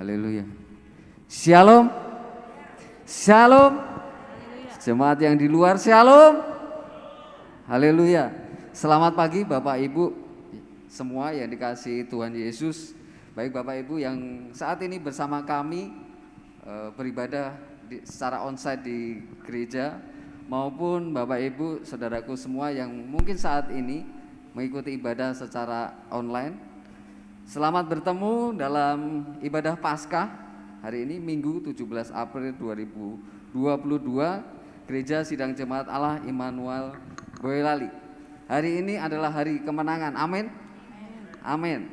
Haleluya. Shalom. Shalom. Jemaat yang di luar, shalom. Haleluya. Selamat pagi Bapak Ibu semua yang dikasihi Tuhan Yesus. Baik Bapak Ibu yang saat ini bersama kami beribadah secara onsite di gereja, maupun Bapak Ibu saudaraku semua yang mungkin saat ini mengikuti ibadah secara online. Selamat bertemu dalam ibadah Paskah hari ini Minggu 17 April 2022, Gereja Sidang Jemaat Allah Immanuel Boyolali. Hari ini adalah hari kemenangan, amin. Amin.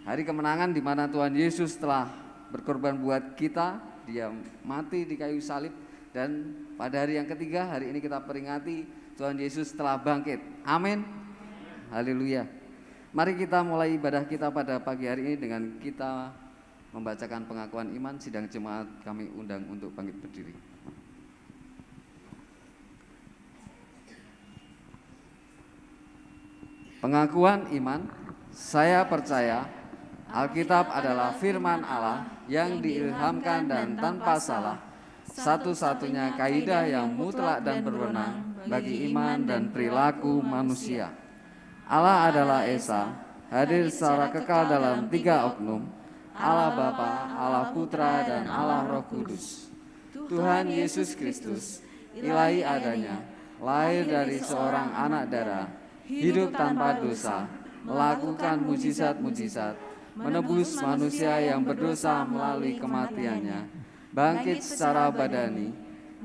Hari kemenangan di mana Tuhan Yesus telah berkorban buat kita, Dia mati di kayu salib, dan pada hari yang ketiga, hari ini kita peringati Tuhan Yesus telah bangkit, amin. Haleluya. Mari kita mulai ibadah kita pada pagi hari ini dengan kita membacakan pengakuan iman. Sidang jemaat kami undang untuk bangkit berdiri. Pengakuan iman. Saya percaya Alkitab adalah firman Allah yang diilhamkan dan tanpa salah, satu-satunya kaidah yang mutlak dan berwenang bagi iman dan perilaku manusia. Allah adalah Esa, hadir secara kekal dalam tiga oknum, Allah Bapa, Allah Putra, dan Allah Roh Kudus. Tuhan Yesus Kristus, ilahi adanya, lahir dari seorang anak darah, hidup tanpa dosa, melakukan mujizat-mujizat, menebus manusia yang berdosa melalui kematiannya, bangkit secara badani,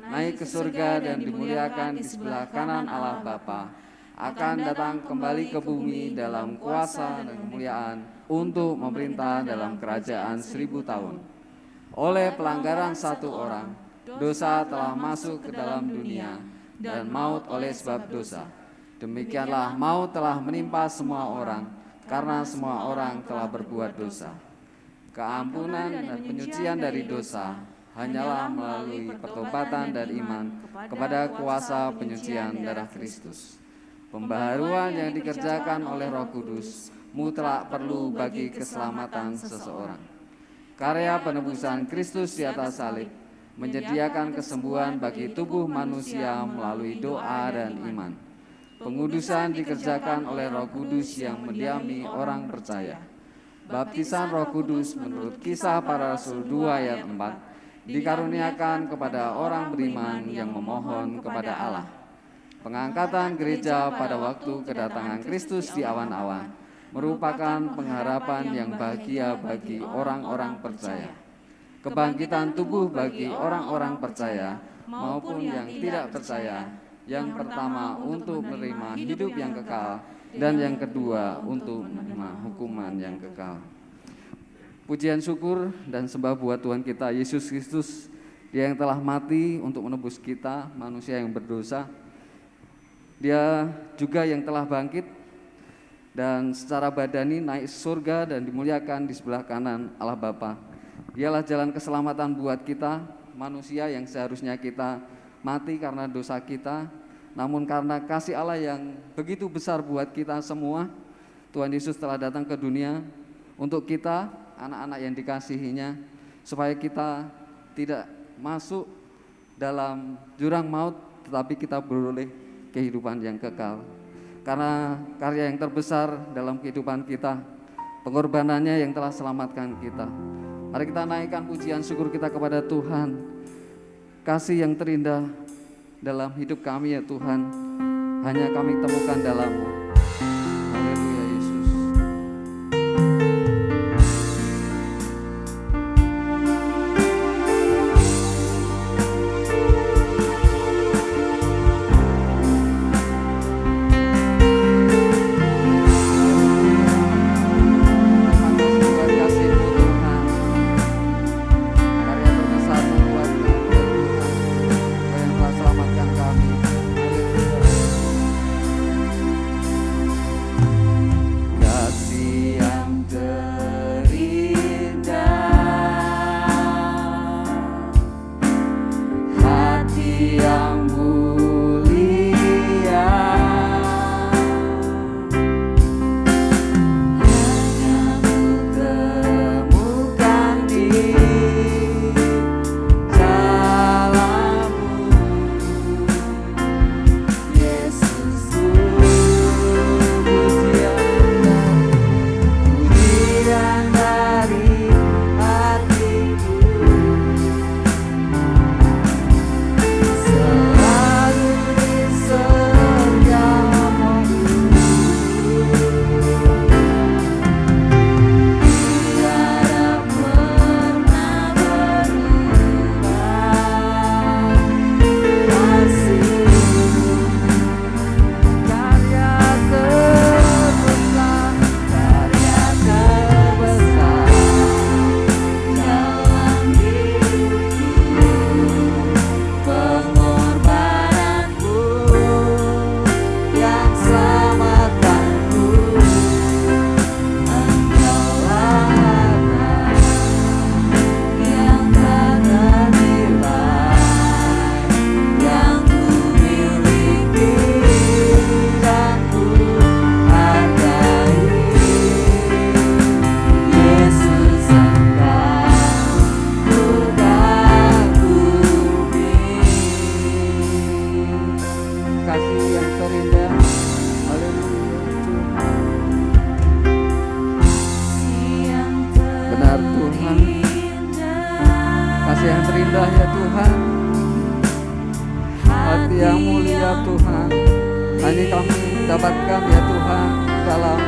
naik ke surga dan dimuliakan di sebelah kanan Allah Bapa, akan datang kembali ke bumi dalam kuasa dan kemuliaan untuk memerintah dalam kerajaan 1000 tahun. Oleh pelanggaran satu orang, dosa telah masuk ke dalam dunia, dan maut oleh sebab dosa. Demikianlah maut telah menimpa semua orang, karena semua orang telah berbuat dosa. Keampunan dan penyucian dari dosa hanyalah melalui pertobatan dan iman kepada kuasa penyucian darah Kristus. Pembaharuan yang dikerjakan oleh Roh Kudus mutlak perlu bagi keselamatan seseorang. Karya penebusan Kristus di atas salib menyediakan kesembuhan bagi tubuh manusia melalui doa dan iman. Pengudusan dikerjakan oleh Roh Kudus yang mendiami orang percaya. Baptisan Roh Kudus menurut Kisah Para Rasul 2 ayat 4 dikaruniakan kepada orang beriman yang memohon kepada Allah. Pengangkatan gereja pada waktu kedatangan Kristus di awan-awan merupakan pengharapan yang bahagia bagi orang-orang percaya. Kebangkitan tubuh bagi orang-orang percaya maupun yang tidak percaya, yang pertama untuk menerima hidup yang kekal, dan yang kedua untuk menerima hukuman yang kekal. Pujian syukur dan sembah buat Tuhan kita Yesus Kristus, Dia yang telah mati untuk menebus kita manusia yang berdosa. Dia juga yang telah bangkit dan secara badani naik surga dan dimuliakan di sebelah kanan Allah Bapa. Dialah jalan keselamatan buat kita, manusia yang seharusnya kita mati karena dosa kita, namun karena kasih Allah yang begitu besar buat kita semua, Tuhan Yesus telah datang ke dunia untuk kita, anak-anak yang dikasihinya, supaya kita tidak masuk dalam jurang maut, tetapi kita beroleh kehidupan yang kekal. Karena karya yang terbesar dalam kehidupan kita, pengorbanannya yang telah selamatkan kita. Mari kita naikkan pujian syukur kita kepada Tuhan. Kasih yang terindah dalam hidup kami ya Tuhan, hanya kami temukan dalam-Mu. Haleluya Yesus. Haleluya. kasih yang terindah. Haleluya Tuhan. Benar Tuhan, kasih yang terindah ya Tuhan, hati yang mulia Tuhan, hanya kami dapatkan ya Tuhan dalam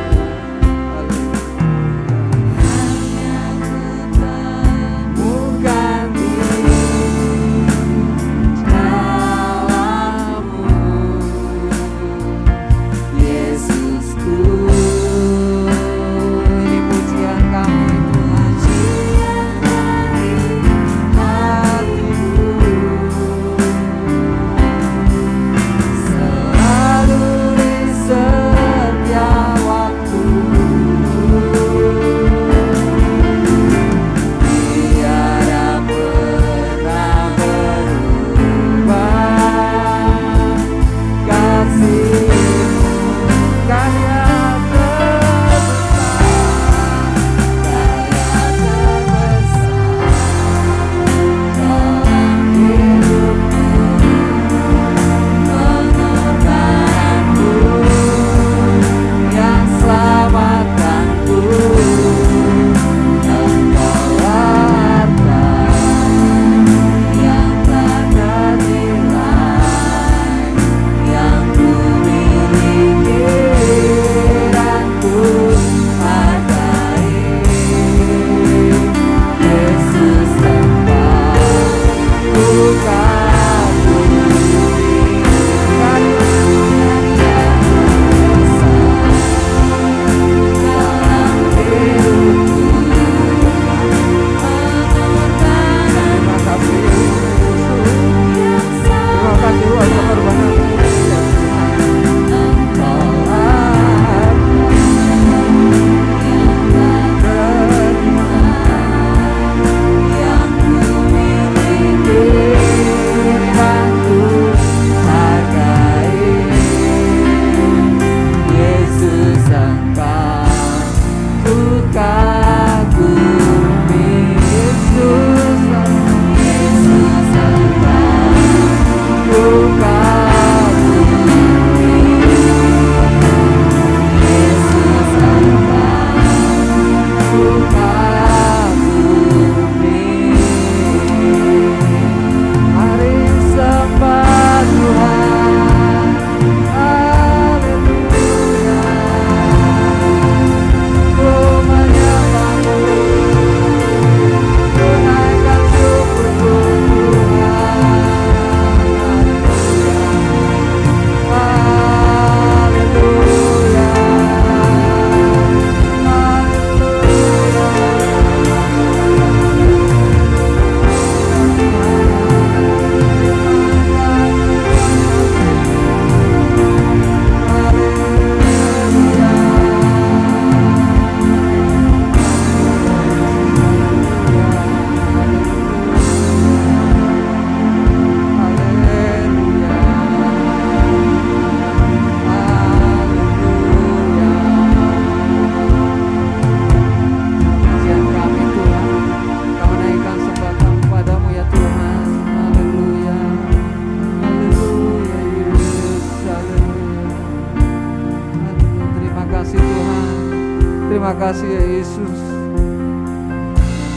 Terima kasih ya Yesus.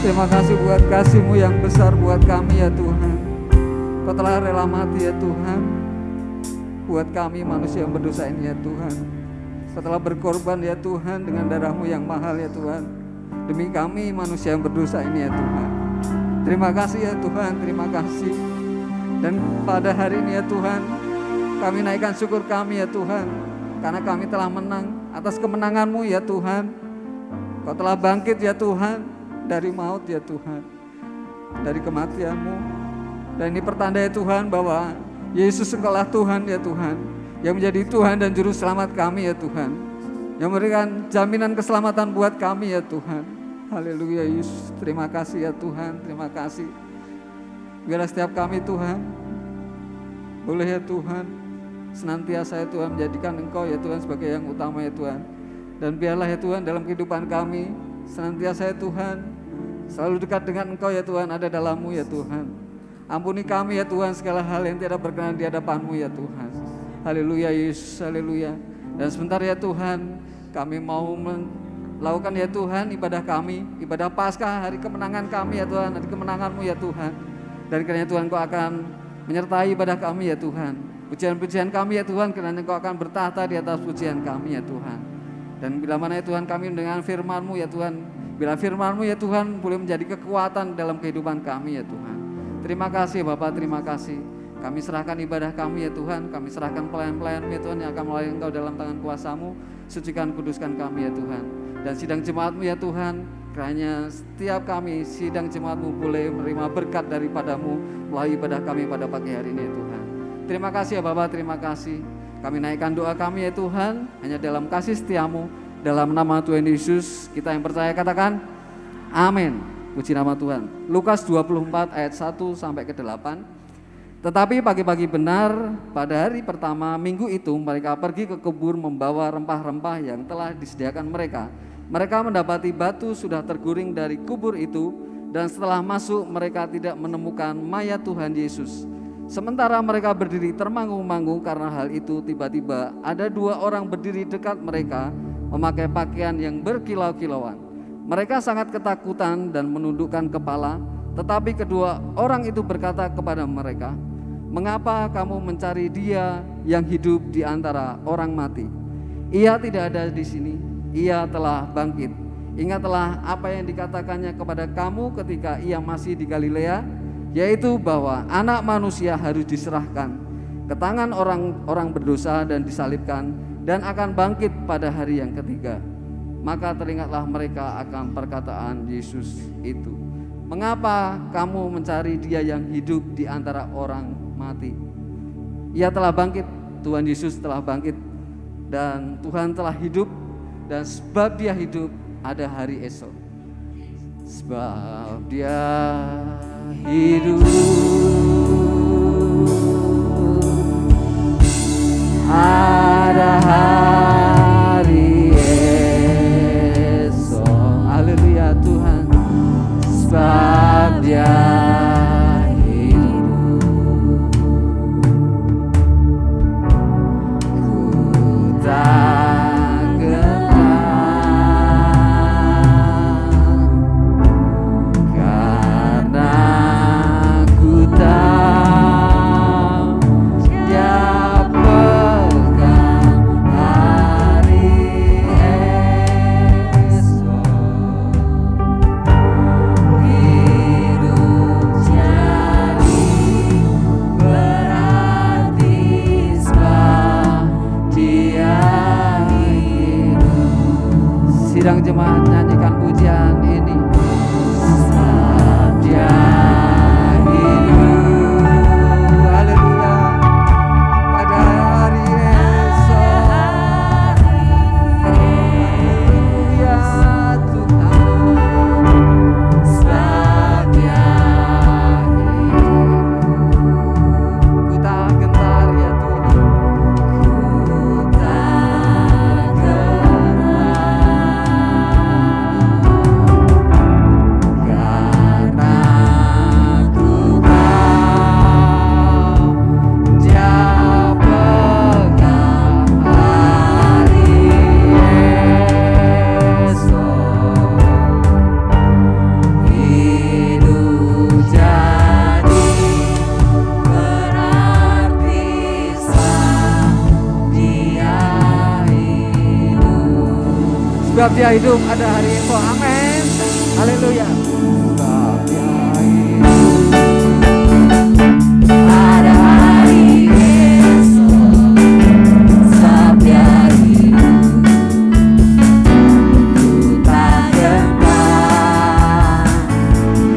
Terima kasih buat kasih-Mu yang besar buat kami ya Tuhan. Kau telah rela mati ya Tuhan, buat kami manusia yang berdosa ini ya Tuhan. Kau telah berkorban ya Tuhan dengan darah-Mu yang mahal ya Tuhan, demi kami manusia yang berdosa ini ya Tuhan. Terima kasih ya Tuhan, terima kasih. Dan pada hari ini ya Tuhan, kami naikkan syukur kami ya Tuhan, karena kami telah menang atas kemenangan-Mu ya Tuhan. Kau telah bangkit ya Tuhan dari maut ya Tuhan, dari kematian-Mu. Dan ini pertanda ya Tuhan bahwa Yesus Engkaulah Tuhan ya Tuhan, yang menjadi Tuhan dan Juru Selamat kami ya Tuhan, yang memberikan jaminan keselamatan buat kami ya Tuhan. Haleluya Yesus, terima kasih ya Tuhan, terima kasih. Biarlah setiap kami Tuhan, boleh ya Tuhan, senantiasa ya Tuhan menjadikan Engkau ya Tuhan sebagai yang utama ya Tuhan. Dan biarlah ya Tuhan dalam kehidupan kami senantiasa ya Tuhan selalu dekat dengan Engkau ya Tuhan, ada dalam-Mu ya Tuhan. Ampuni kami ya Tuhan segala hal yang tidak berkenan di hadapan-Mu ya Tuhan. Haleluya Yesus, haleluya. Dan sebentar ya Tuhan, kami mau melakukan ya Tuhan ibadah kami, ibadah Paskah, hari kemenangan kami ya Tuhan, hari kemenangan-Mu ya Tuhan. Dan kiranya Tuhan Kau akan menyertai ibadah kami ya Tuhan. Pujian-pujian kami ya Tuhan, kiranya Kau akan bertahta di atas pujian kami ya Tuhan. Dan bila mana ya Tuhan kami mendengar firman-Mu ya Tuhan, bila firman-Mu ya Tuhan boleh menjadi kekuatan dalam kehidupan kami ya Tuhan. Terima kasih Bapak, terima kasih. Kami serahkan ibadah kami ya Tuhan, kami serahkan pelayan-pelayan-Mu ya Tuhan yang akan melayani Engkau dalam tangan kuasa-Mu. Sucikan, kuduskan kami ya Tuhan. Dan sidang jemaat-Mu ya Tuhan, kiranya setiap kami sidang jemaat-Mu boleh menerima berkat daripada-Mu melalui ibadah kami pada pagi hari ini ya Tuhan. Terima kasih ya Bapak, terima kasih. Kami naikkan doa kami ya Tuhan, hanya dalam kasih setia-Mu, dalam nama Tuhan Yesus kita yang percaya katakan amin. Puji nama Tuhan. Lukas 24 ayat 1 sampai ke 8. Tetapi pagi-pagi benar pada hari pertama minggu itu mereka pergi ke kebun membawa rempah-rempah yang telah disediakan mereka. Mereka mendapati batu sudah terguring dari kubur itu, dan setelah masuk mereka tidak menemukan mayat Tuhan Yesus. Sementara mereka berdiri termangu-mangu karena hal itu, tiba-tiba ada 2 orang berdiri dekat mereka memakai pakaian yang berkilau-kilauan. Mereka sangat ketakutan dan menundukkan kepala. Tetapi kedua orang itu berkata kepada mereka, "Mengapa kamu mencari Dia yang hidup di antara orang mati? Ia tidak ada di sini, Ia telah bangkit. Ingatlah apa yang dikatakannya kepada kamu ketika Ia masih di Galilea, yaitu bahwa Anak Manusia harus diserahkan ke tangan orang-orang berdosa dan disalibkan, dan akan bangkit pada hari yang ketiga." Maka teringatlah mereka akan perkataan Yesus itu. "Mengapa kamu mencari Dia yang hidup di antara orang mati? Ia telah bangkit." Tuhan Yesus telah bangkit dan Tuhan telah hidup, dan sebab Dia hidup ada hari esok. Sebab Dia hidup ada hari esok. Haleluya Tuhan. Sebab Dia hidup, ku tak gentar, karena ku tahu Dia pegang hari esok. Sidang jemaat nyanyikan pujian ini. Sebab Dia hidup, haleluya, pada hari esok. Haleluya Tuhan. Sebab Dia hidup, ku tak gentar ya Tuhan. Ku tak sebab Dia hidup ada hari esok. Amin. Haleluya. Sebab Dia hidup ada hari esok. Sebab Dia hidup, ku tak gentar,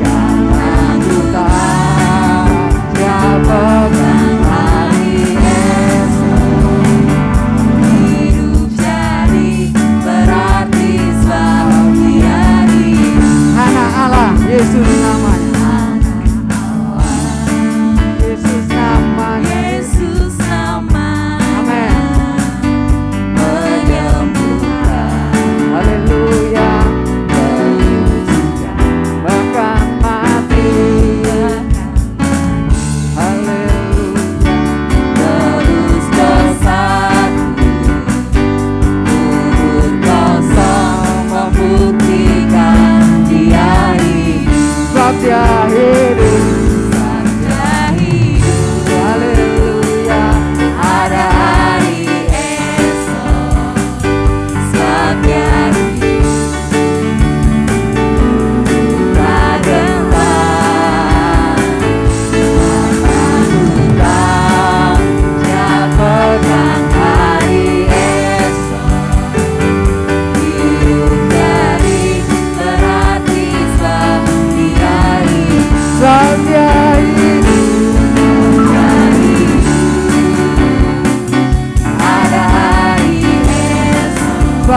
karena ku tahu Dia pegang hari esok. Hidup jadi berarti sebab Dia hidup. Anak Allah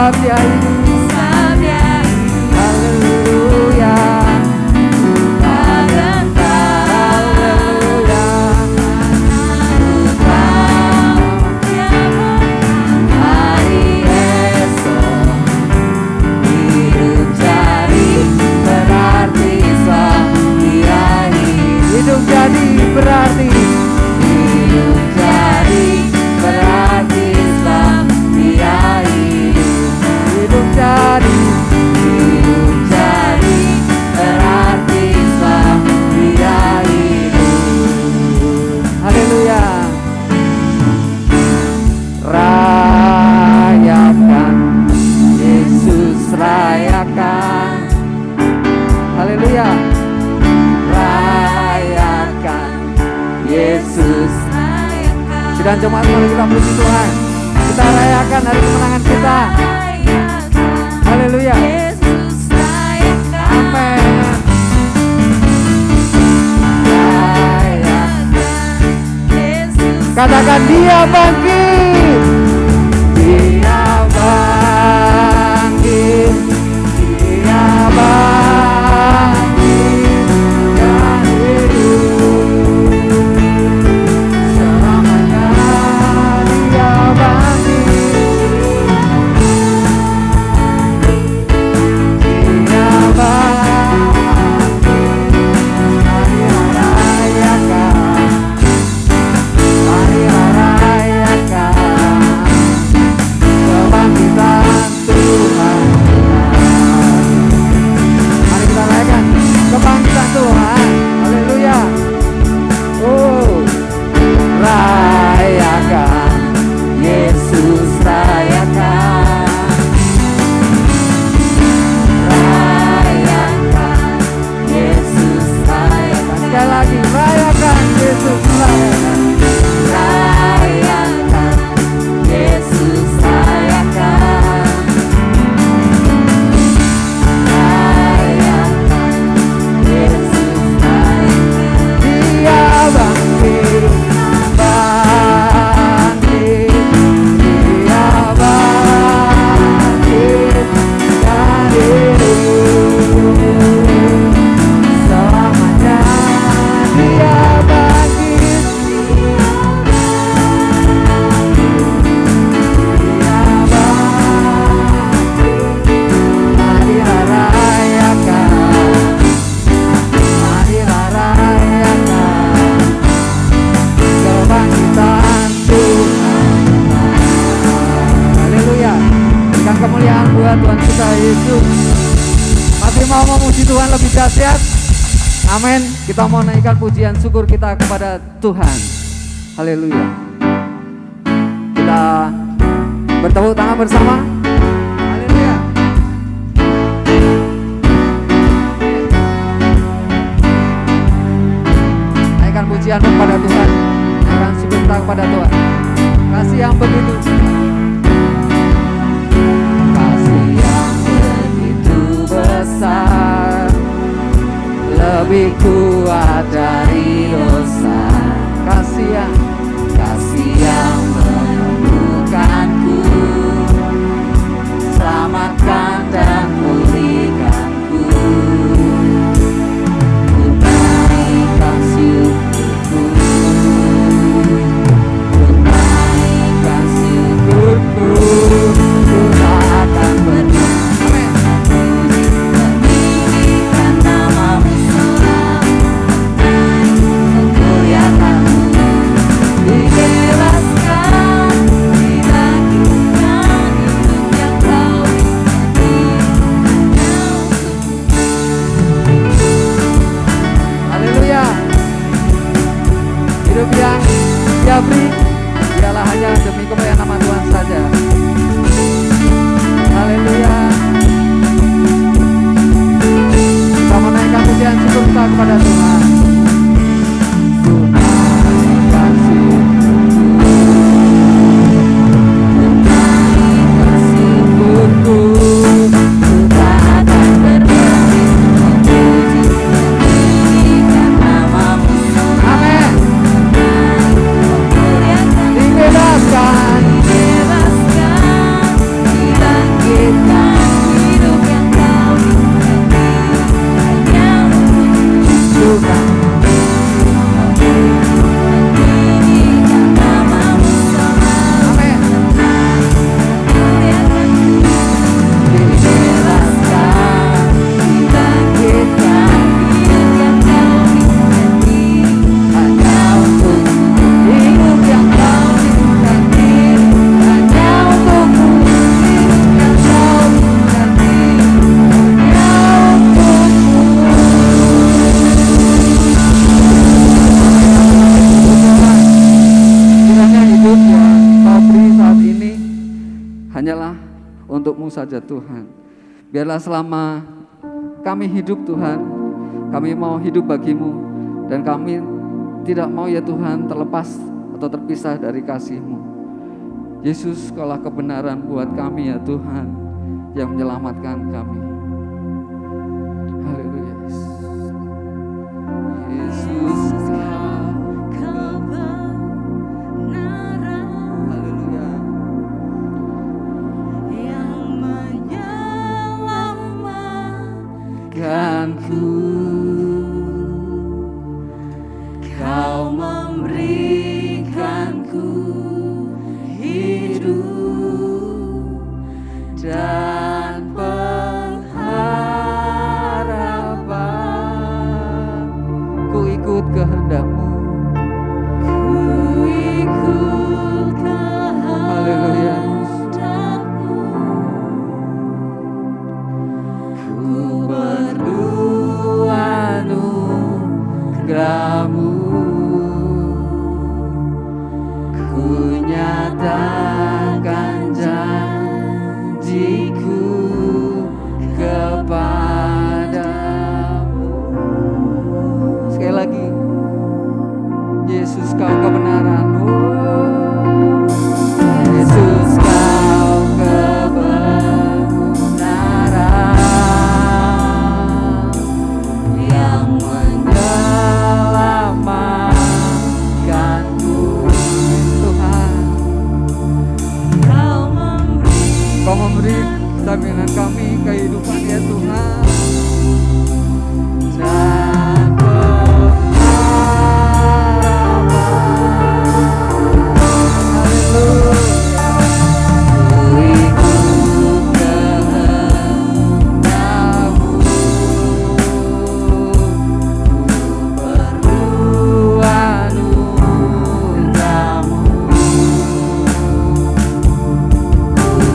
sebab Dia hidup. Haleluya. Hidup jadi berarti, hidup jadi berarti sebab Dia hidup. Hidup jadi berarti sebab Dia hidup. Haleluya. Rayakan Yesus, rayakan. Haleluya. Yesus. Sidang jemaat, mari kita puji Tuhan. Kita rayakan hari kemenangan kita. Haleluya. Amin. Katakan Dia bangkit. Dia bangkit. Dia bangkit. Kebangkitan Tuhan, haleluya. Rayakan Yesus, rayakan. Rayakan Yesus, rayakan. Sekali lagi, rayakan Yesus, rayakan. Rayakan Yesus, rayakan. Kemuliaan buat Tuhan kita Yesus. Masih mau memuji Tuhan lebih dahsyat? Amin. Kita mau naikkan pujian syukur kita kepada Tuhan. Haleluya. Kita bertepuk tangan bersama. Haleluya. Naikkan pujian kepada Tuhan. Naikkan syukur kita kepada Tuhan. Kasih yang begitu besar, lebih kuat dari dosa. Kasih yang menyembuhkanku, selamatkan dan pulihkanku. Ku naikkan syukurku, ku naikkan syukurku, ku akan bernyanyi. Hidup yang Dia beri ialah hanya demi kemuliaan nama Tuhan saja. Haleluya. Kita menaikkan pujian syukur kita kepada Tuhan. Dibebaskan untuk-Mu saja Tuhan. Biarlah selama kami hidup Tuhan, kami mau hidup bagi-Mu, dan kami tidak mau ya Tuhan terlepas atau terpisah dari kasih-Mu. Yesus, Kaulah kebenaran buat kami ya Tuhan, yang menyelamatkan kami. Haleluya. Yesus, Kau kebenaran. Haleluya. Yang menyelamatkanku. Kau memberikanku hidup dan pengharapan. Ku ikut kehendak-Mu. Ku ikut kehendak-Mu. Ku perlu anugerah-Mu. Ku nyatakan janjiku kepadamu. Sekali lagi, Yesus, Kau kebenaran. Yesus, Kau kebenaran yang menyelamatkanku. Tuhan, Kau memberi jaminan kami kehidupan ya Tuhan. Dan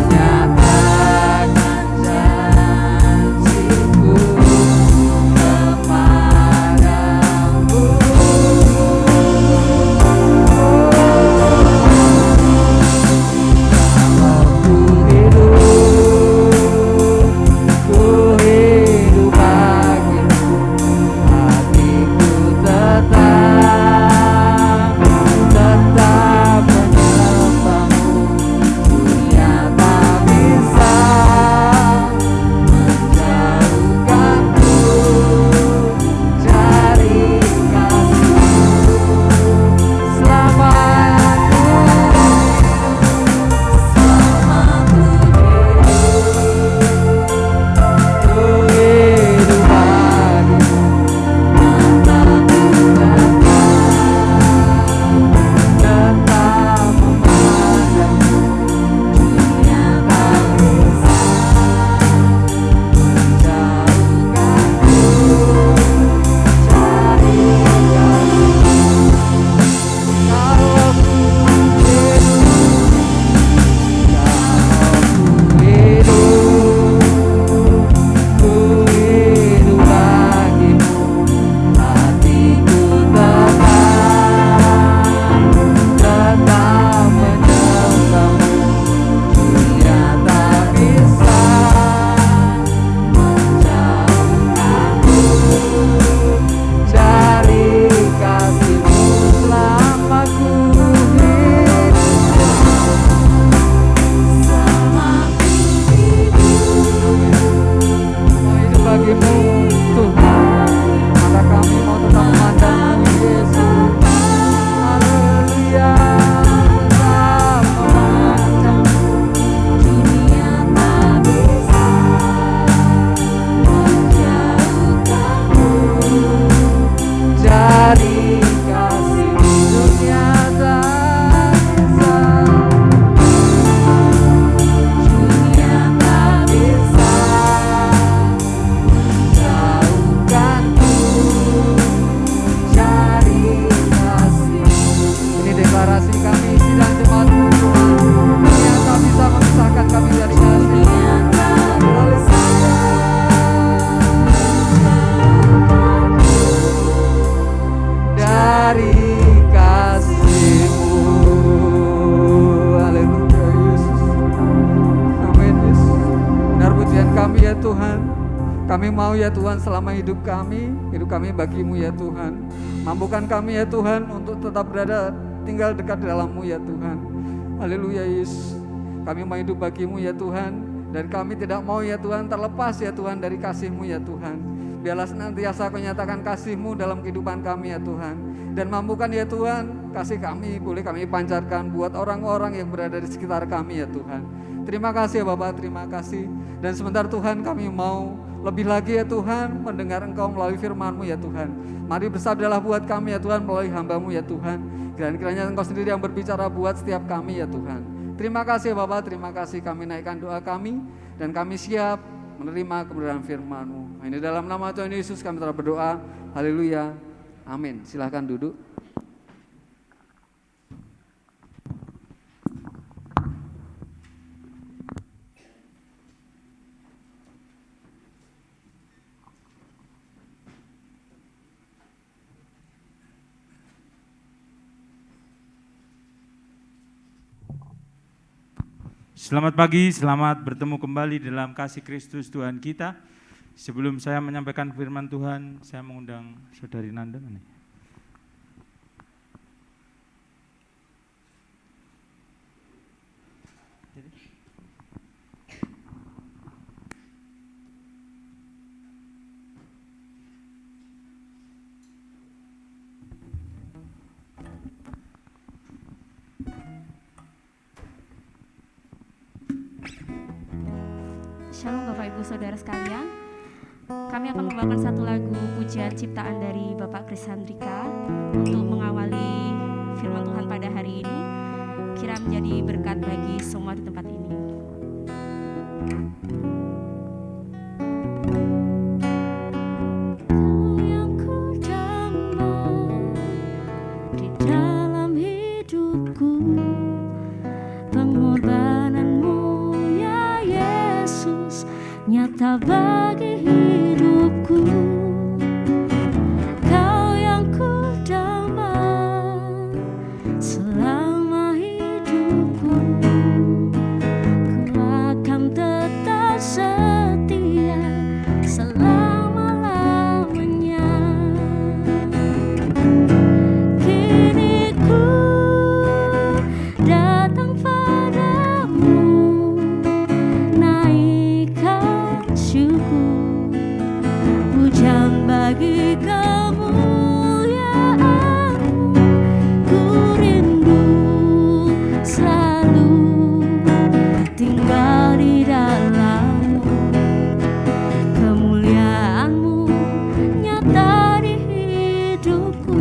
Nyatakan janjiku Kami mau ya Tuhan selama hidup kami bagimu ya Tuhan. Mampukan kami ya Tuhan untuk tetap berada tinggal dekat dalam-Mu ya Tuhan. Haleluya Yesus. Kami mau hidup bagimu ya Tuhan, dan kami tidak mau ya Tuhan terlepas ya Tuhan dari kasih-Mu ya Tuhan. Biarlah senantiasa Kau nyatakan kasih-Mu dalam kehidupan kami ya Tuhan. Dan mampukan ya Tuhan, kasih kami boleh kami pancarkan buat orang-orang yang berada di sekitar kami ya Tuhan. Terima kasih ya Bapak, terima kasih. Dan sebentar Tuhan kami mau lebih lagi ya Tuhan mendengar Engkau melalui firman-Mu ya Tuhan. Mari bersabdalah buat kami ya Tuhan melalui hamba-Mu ya Tuhan. Kiranya Engkau sendiri yang berbicara buat setiap kami ya Tuhan. Terima kasih Bapak, terima kasih. Kami naikkan doa kami dan kami siap menerima kebenaran firman-Mu. Ini dalam nama Tuhan Yesus kami telah berdoa. Haleluya. Amin. Silahkan duduk. Selamat pagi, selamat bertemu kembali dalam kasih Kristus Tuhan kita. Sebelum saya menyampaikan firman Tuhan, saya mengundang Saudari Nanda. Shalom Bapak Ibu Saudara sekalian. Kami akan membawakan satu lagu pujian ciptaan dari Bapak Chris Handrika untuk mengawali firman Tuhan pada hari ini. Kira menjadi berkat bagi semua di tempat ini. Kau yang ku damai di dalam hidupku, pengorbananmu nyata bagi hidupku. Kau yang ku damai selama hidupku. Ku akan tetap setia selama-lamanya. Kini ku datang padamu, pujian bagi kemuliaan-Mu. Ku rindu selalu tinggal di dalam-Mu. Kemuliaan-Mu nyata di hidupku.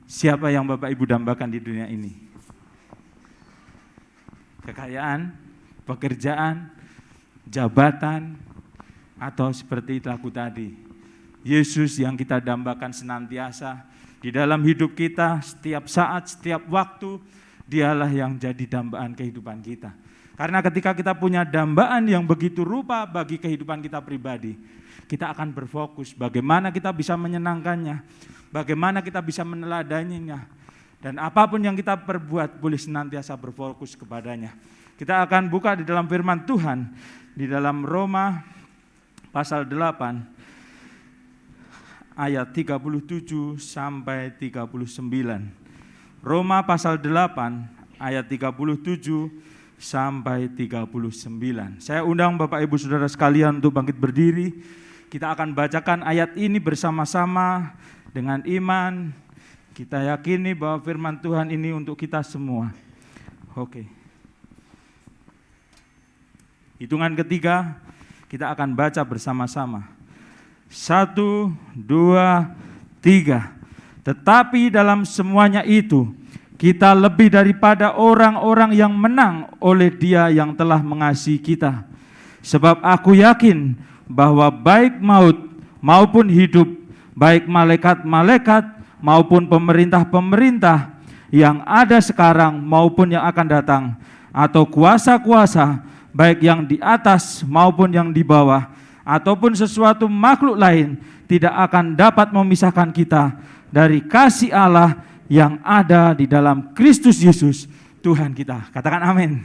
Siapa yang Bapak Ibu dambakan di dunia ini? Kekayaan, pekerjaan, jabatan, atau seperti lagu tadi, Yesus yang kita dambakan senantiasa di dalam hidup kita, setiap saat, setiap waktu, Dialah yang jadi dambaan kehidupan kita. Karena ketika kita punya dambaan yang begitu rupa bagi kehidupan kita pribadi, kita akan berfokus bagaimana kita bisa menyenangkannya, bagaimana kita bisa meneladaninya, dan apapun yang kita perbuat boleh senantiasa berfokus kepadanya. Kita akan buka di dalam firman Tuhan, di dalam Roma pasal 8, ayat 37 sampai 39. Roma pasal 8 ayat 37 sampai 39. Saya undang Bapak Ibu Saudara sekalian untuk bangkit berdiri. Kita akan bacakan ayat ini bersama-sama dengan iman. Kita yakini bahwa firman Tuhan ini untuk kita semua. Oke. Hitungan ketiga kita akan baca bersama-sama. 1, 2, 3. Tetapi dalam semuanya itu, kita lebih daripada orang-orang yang menang oleh Dia yang telah mengasihi kita. Sebab aku yakin bahwa baik maut maupun hidup, baik malaikat-malaikat maupun pemerintah-pemerintah yang ada sekarang maupun yang akan datang, atau kuasa-kuasa, baik yang di atas maupun yang di bawah, ataupun sesuatu makhluk lain, tidak akan dapat memisahkan kita dari kasih Allah yang ada di dalam Kristus Yesus Tuhan kita. Katakan amin.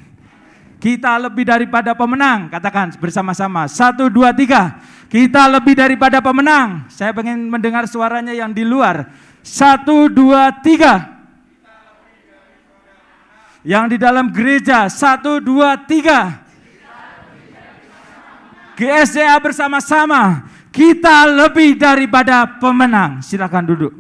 Kita lebih daripada pemenang. Katakan bersama-sama. 1, 2, 3. Kita lebih daripada pemenang. Saya ingin mendengar suaranya yang di luar. 1, 2, 3. Yang di dalam gereja. 1, 2, 3. GSDA bersama-sama. Kita lebih daripada pemenang. Silakan duduk.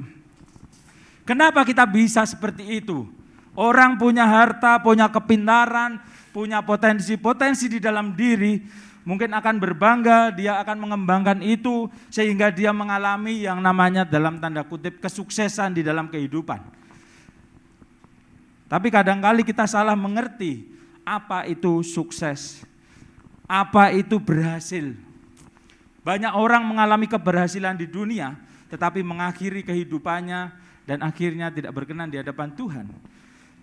Kenapa kita bisa seperti itu? Orang punya harta, punya kepintaran, punya potensi-potensi di dalam diri, mungkin akan berbangga, dia akan mengembangkan itu, sehingga dia mengalami yang namanya dalam tanda kutip kesuksesan di dalam kehidupan. Tapi kadangkali kita salah mengerti apa itu sukses, apa itu berhasil. Banyak orang mengalami keberhasilan di dunia, tetapi mengakhiri kehidupannya dan akhirnya tidak berkenan di hadapan Tuhan.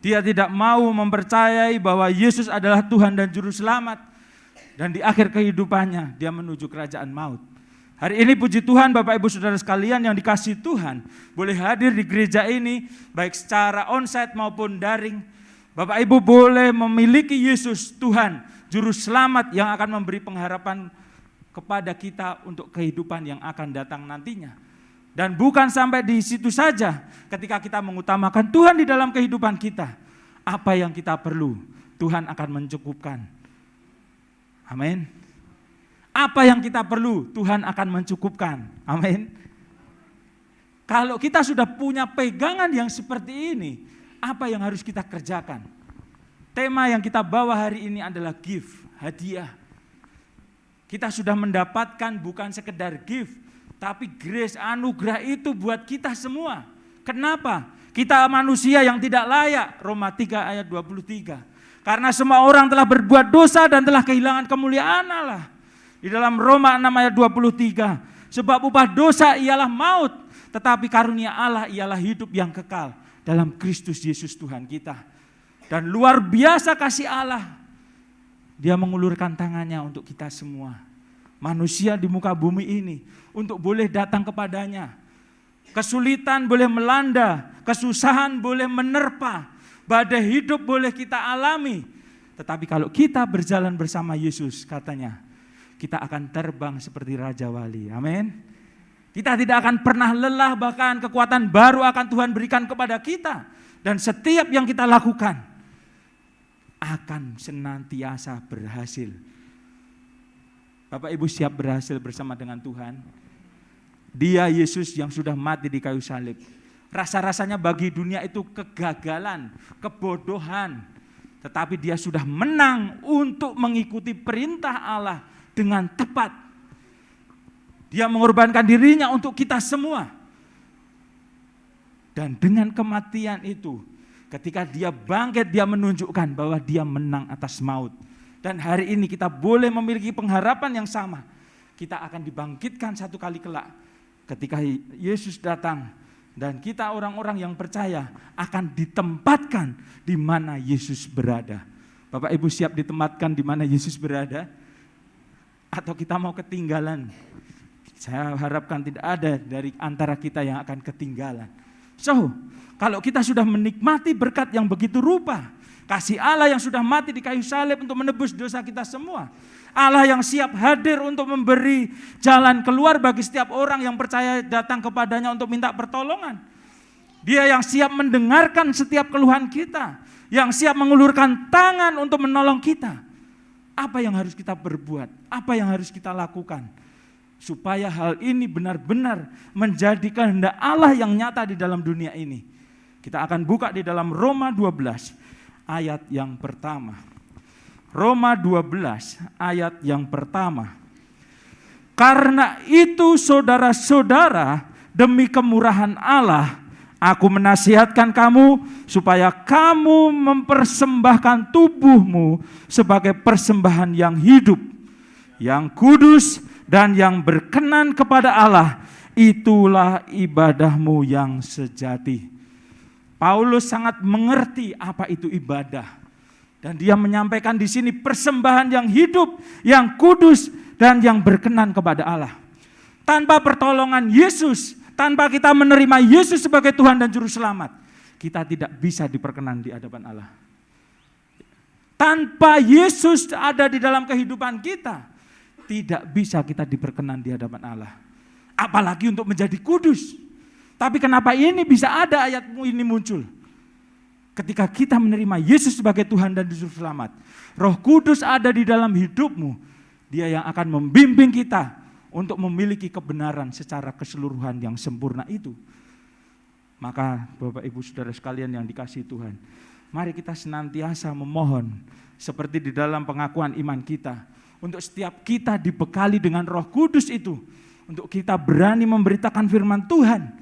Dia tidak mau mempercayai bahwa Yesus adalah Tuhan dan Juru Selamat. Dan di akhir kehidupannya dia menuju kerajaan maut. Hari ini puji Tuhan Bapak Ibu Saudara sekalian yang dikasihi Tuhan, boleh hadir di gereja ini baik secara onsite maupun daring. Bapak Ibu boleh memiliki Yesus Tuhan, Juru Selamat yang akan memberi pengharapan kepada kita untuk kehidupan yang akan datang nantinya. Dan bukan sampai di situ saja, ketika kita mengutamakan Tuhan di dalam kehidupan kita, apa yang kita perlu, Tuhan akan mencukupkan. Amin. Apa yang kita perlu, Tuhan akan mencukupkan. Amin. Kalau kita sudah punya pegangan yang seperti ini, apa yang harus kita kerjakan? Tema yang kita bawa hari ini adalah give, hadiah. Kita sudah mendapatkan bukan sekedar give, tapi grace, anugerah itu buat kita semua. Kenapa? Kita manusia yang tidak layak, Roma 3 ayat 23. Karena semua orang telah berbuat dosa dan telah kehilangan kemuliaan Allah. Di dalam Roma 6 ayat 23. Sebab upah dosa ialah maut, tetapi karunia Allah ialah hidup yang kekal dalam Kristus Yesus Tuhan kita. Dan luar biasa kasih Allah. Dia mengulurkan tangannya untuk kita semua. Manusia di muka bumi ini untuk boleh datang kepadanya. Kesulitan boleh melanda, kesusahan boleh menerpa, badai hidup boleh kita alami. Tetapi kalau kita berjalan bersama Yesus, katanya, kita akan terbang seperti Raja Wali. Amin. Kita tidak akan pernah lelah, bahkan kekuatan baru akan Tuhan berikan kepada kita. Dan setiap yang kita lakukan akan senantiasa berhasil. Bapak Ibu siap berhasil bersama dengan Tuhan? Dia Yesus yang sudah mati di kayu salib. Rasa-rasanya bagi dunia itu kegagalan, kebodohan. Tetapi dia sudah menang untuk mengikuti perintah Allah dengan tepat. Dia mengorbankan dirinya untuk kita semua. Dan dengan kematian itu, ketika dia bangkit, dia menunjukkan bahwa dia menang atas maut. Dan hari ini kita boleh memiliki pengharapan yang sama. Kita akan dibangkitkan satu kali kelak ketika Yesus datang. Dan kita orang-orang yang percaya akan ditempatkan di mana Yesus berada. Bapak Ibu siap ditempatkan di mana Yesus berada? Atau kita mau ketinggalan? Saya harapkan tidak ada dari antara kita yang akan ketinggalan. So, kalau kita sudah menikmati berkat yang begitu rupa, kasih Allah yang sudah mati di kayu salib untuk menebus dosa kita semua, Allah yang siap hadir untuk memberi jalan keluar bagi setiap orang yang percaya datang kepadanya untuk minta pertolongan. Dia yang siap mendengarkan setiap keluhan kita, yang siap mengulurkan tangan untuk menolong kita. Apa yang harus kita perbuat? Apa yang harus kita lakukan? Supaya hal ini benar-benar menjadi kehendak Allah yang nyata di dalam dunia ini. Kita akan buka di dalam Roma 12 ayat yang pertama. Roma 12 ayat yang pertama. Karena itu saudara-saudara, demi kemurahan Allah, aku menasihatkan kamu supaya kamu mempersembahkan tubuhmu sebagai persembahan yang hidup, yang kudus dan yang berkenan kepada Allah. Itulah ibadahmu yang sejati. Paulus sangat mengerti apa itu ibadah. Dan dia menyampaikan di sini persembahan yang hidup, yang kudus, dan yang berkenan kepada Allah. Tanpa pertolongan Yesus, tanpa kita menerima Yesus sebagai Tuhan dan Juru Selamat, kita tidak bisa diperkenan di hadapan Allah. Tanpa Yesus ada di dalam kehidupan kita, tidak bisa kita diperkenan di hadapan Allah. Apalagi untuk menjadi kudus. Tapi kenapa ini bisa ada ayatmu ini muncul? Ketika kita menerima Yesus sebagai Tuhan dan Juru Selamat, Roh Kudus ada di dalam hidupmu. Dia yang akan membimbing kita untuk memiliki kebenaran secara keseluruhan yang sempurna itu. Maka Bapak Ibu Saudara sekalian yang dikasihi Tuhan, mari kita senantiasa memohon seperti di dalam pengakuan iman kita, untuk setiap kita dibekali dengan Roh Kudus itu, untuk kita berani memberitakan firman Tuhan.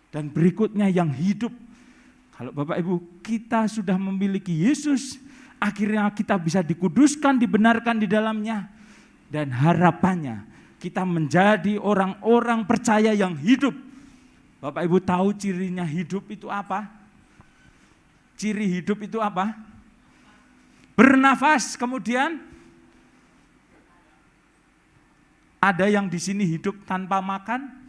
Dan berikutnya yang hidup. Kalau Bapak Ibu kita sudah memiliki Yesus, akhirnya kita bisa dikuduskan, dibenarkan di dalamnya. Dan harapannya kita menjadi orang-orang percaya yang hidup. Bapak Ibu tahu cirinya hidup itu apa? Ciri hidup itu apa? Bernafas, kemudian ada yang di sini hidup tanpa makan?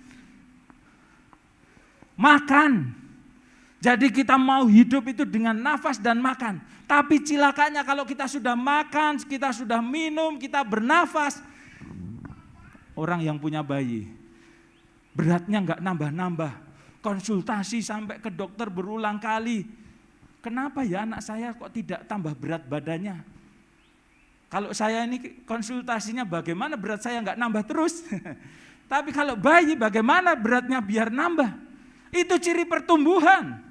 Makan. Jadi kita mau hidup itu dengan nafas dan makan. Tapi cilakanya kalau kita sudah makan, kita sudah minum, kita bernafas. Orang yang punya bayi, beratnya enggak nambah-nambah. Konsultasi sampai ke dokter berulang kali. Kenapa ya anak saya kok tidak tambah berat badannya? Kalau saya ini konsultasinya bagaimana berat saya enggak nambah terus. Tapi kalau bayi bagaimana beratnya biar nambah? Itu ciri pertumbuhan.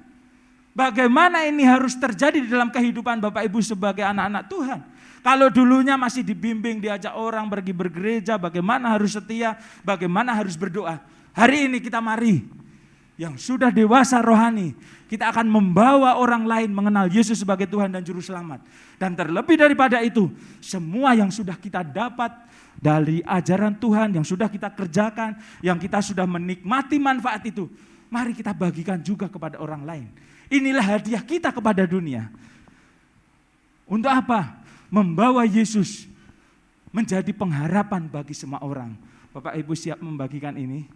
Bagaimana ini harus terjadi di dalam kehidupan Bapak Ibu sebagai anak-anak Tuhan. Kalau dulunya masih dibimbing, diajak orang pergi bergereja, bagaimana harus setia, bagaimana harus berdoa. Hari ini kita mari, yang sudah dewasa rohani, kita akan membawa orang lain mengenal Yesus sebagai Tuhan dan Juru Selamat. Dan terlebih daripada itu, semua yang sudah kita dapat dari ajaran Tuhan, yang sudah kita kerjakan, yang kita sudah menikmati manfaat itu, mari kita bagikan juga kepada orang lain. Inilah hadiah kita kepada dunia. Untuk apa? Membawa Yesus menjadi pengharapan bagi semua orang. Bapak Ibu siap membagikan ini?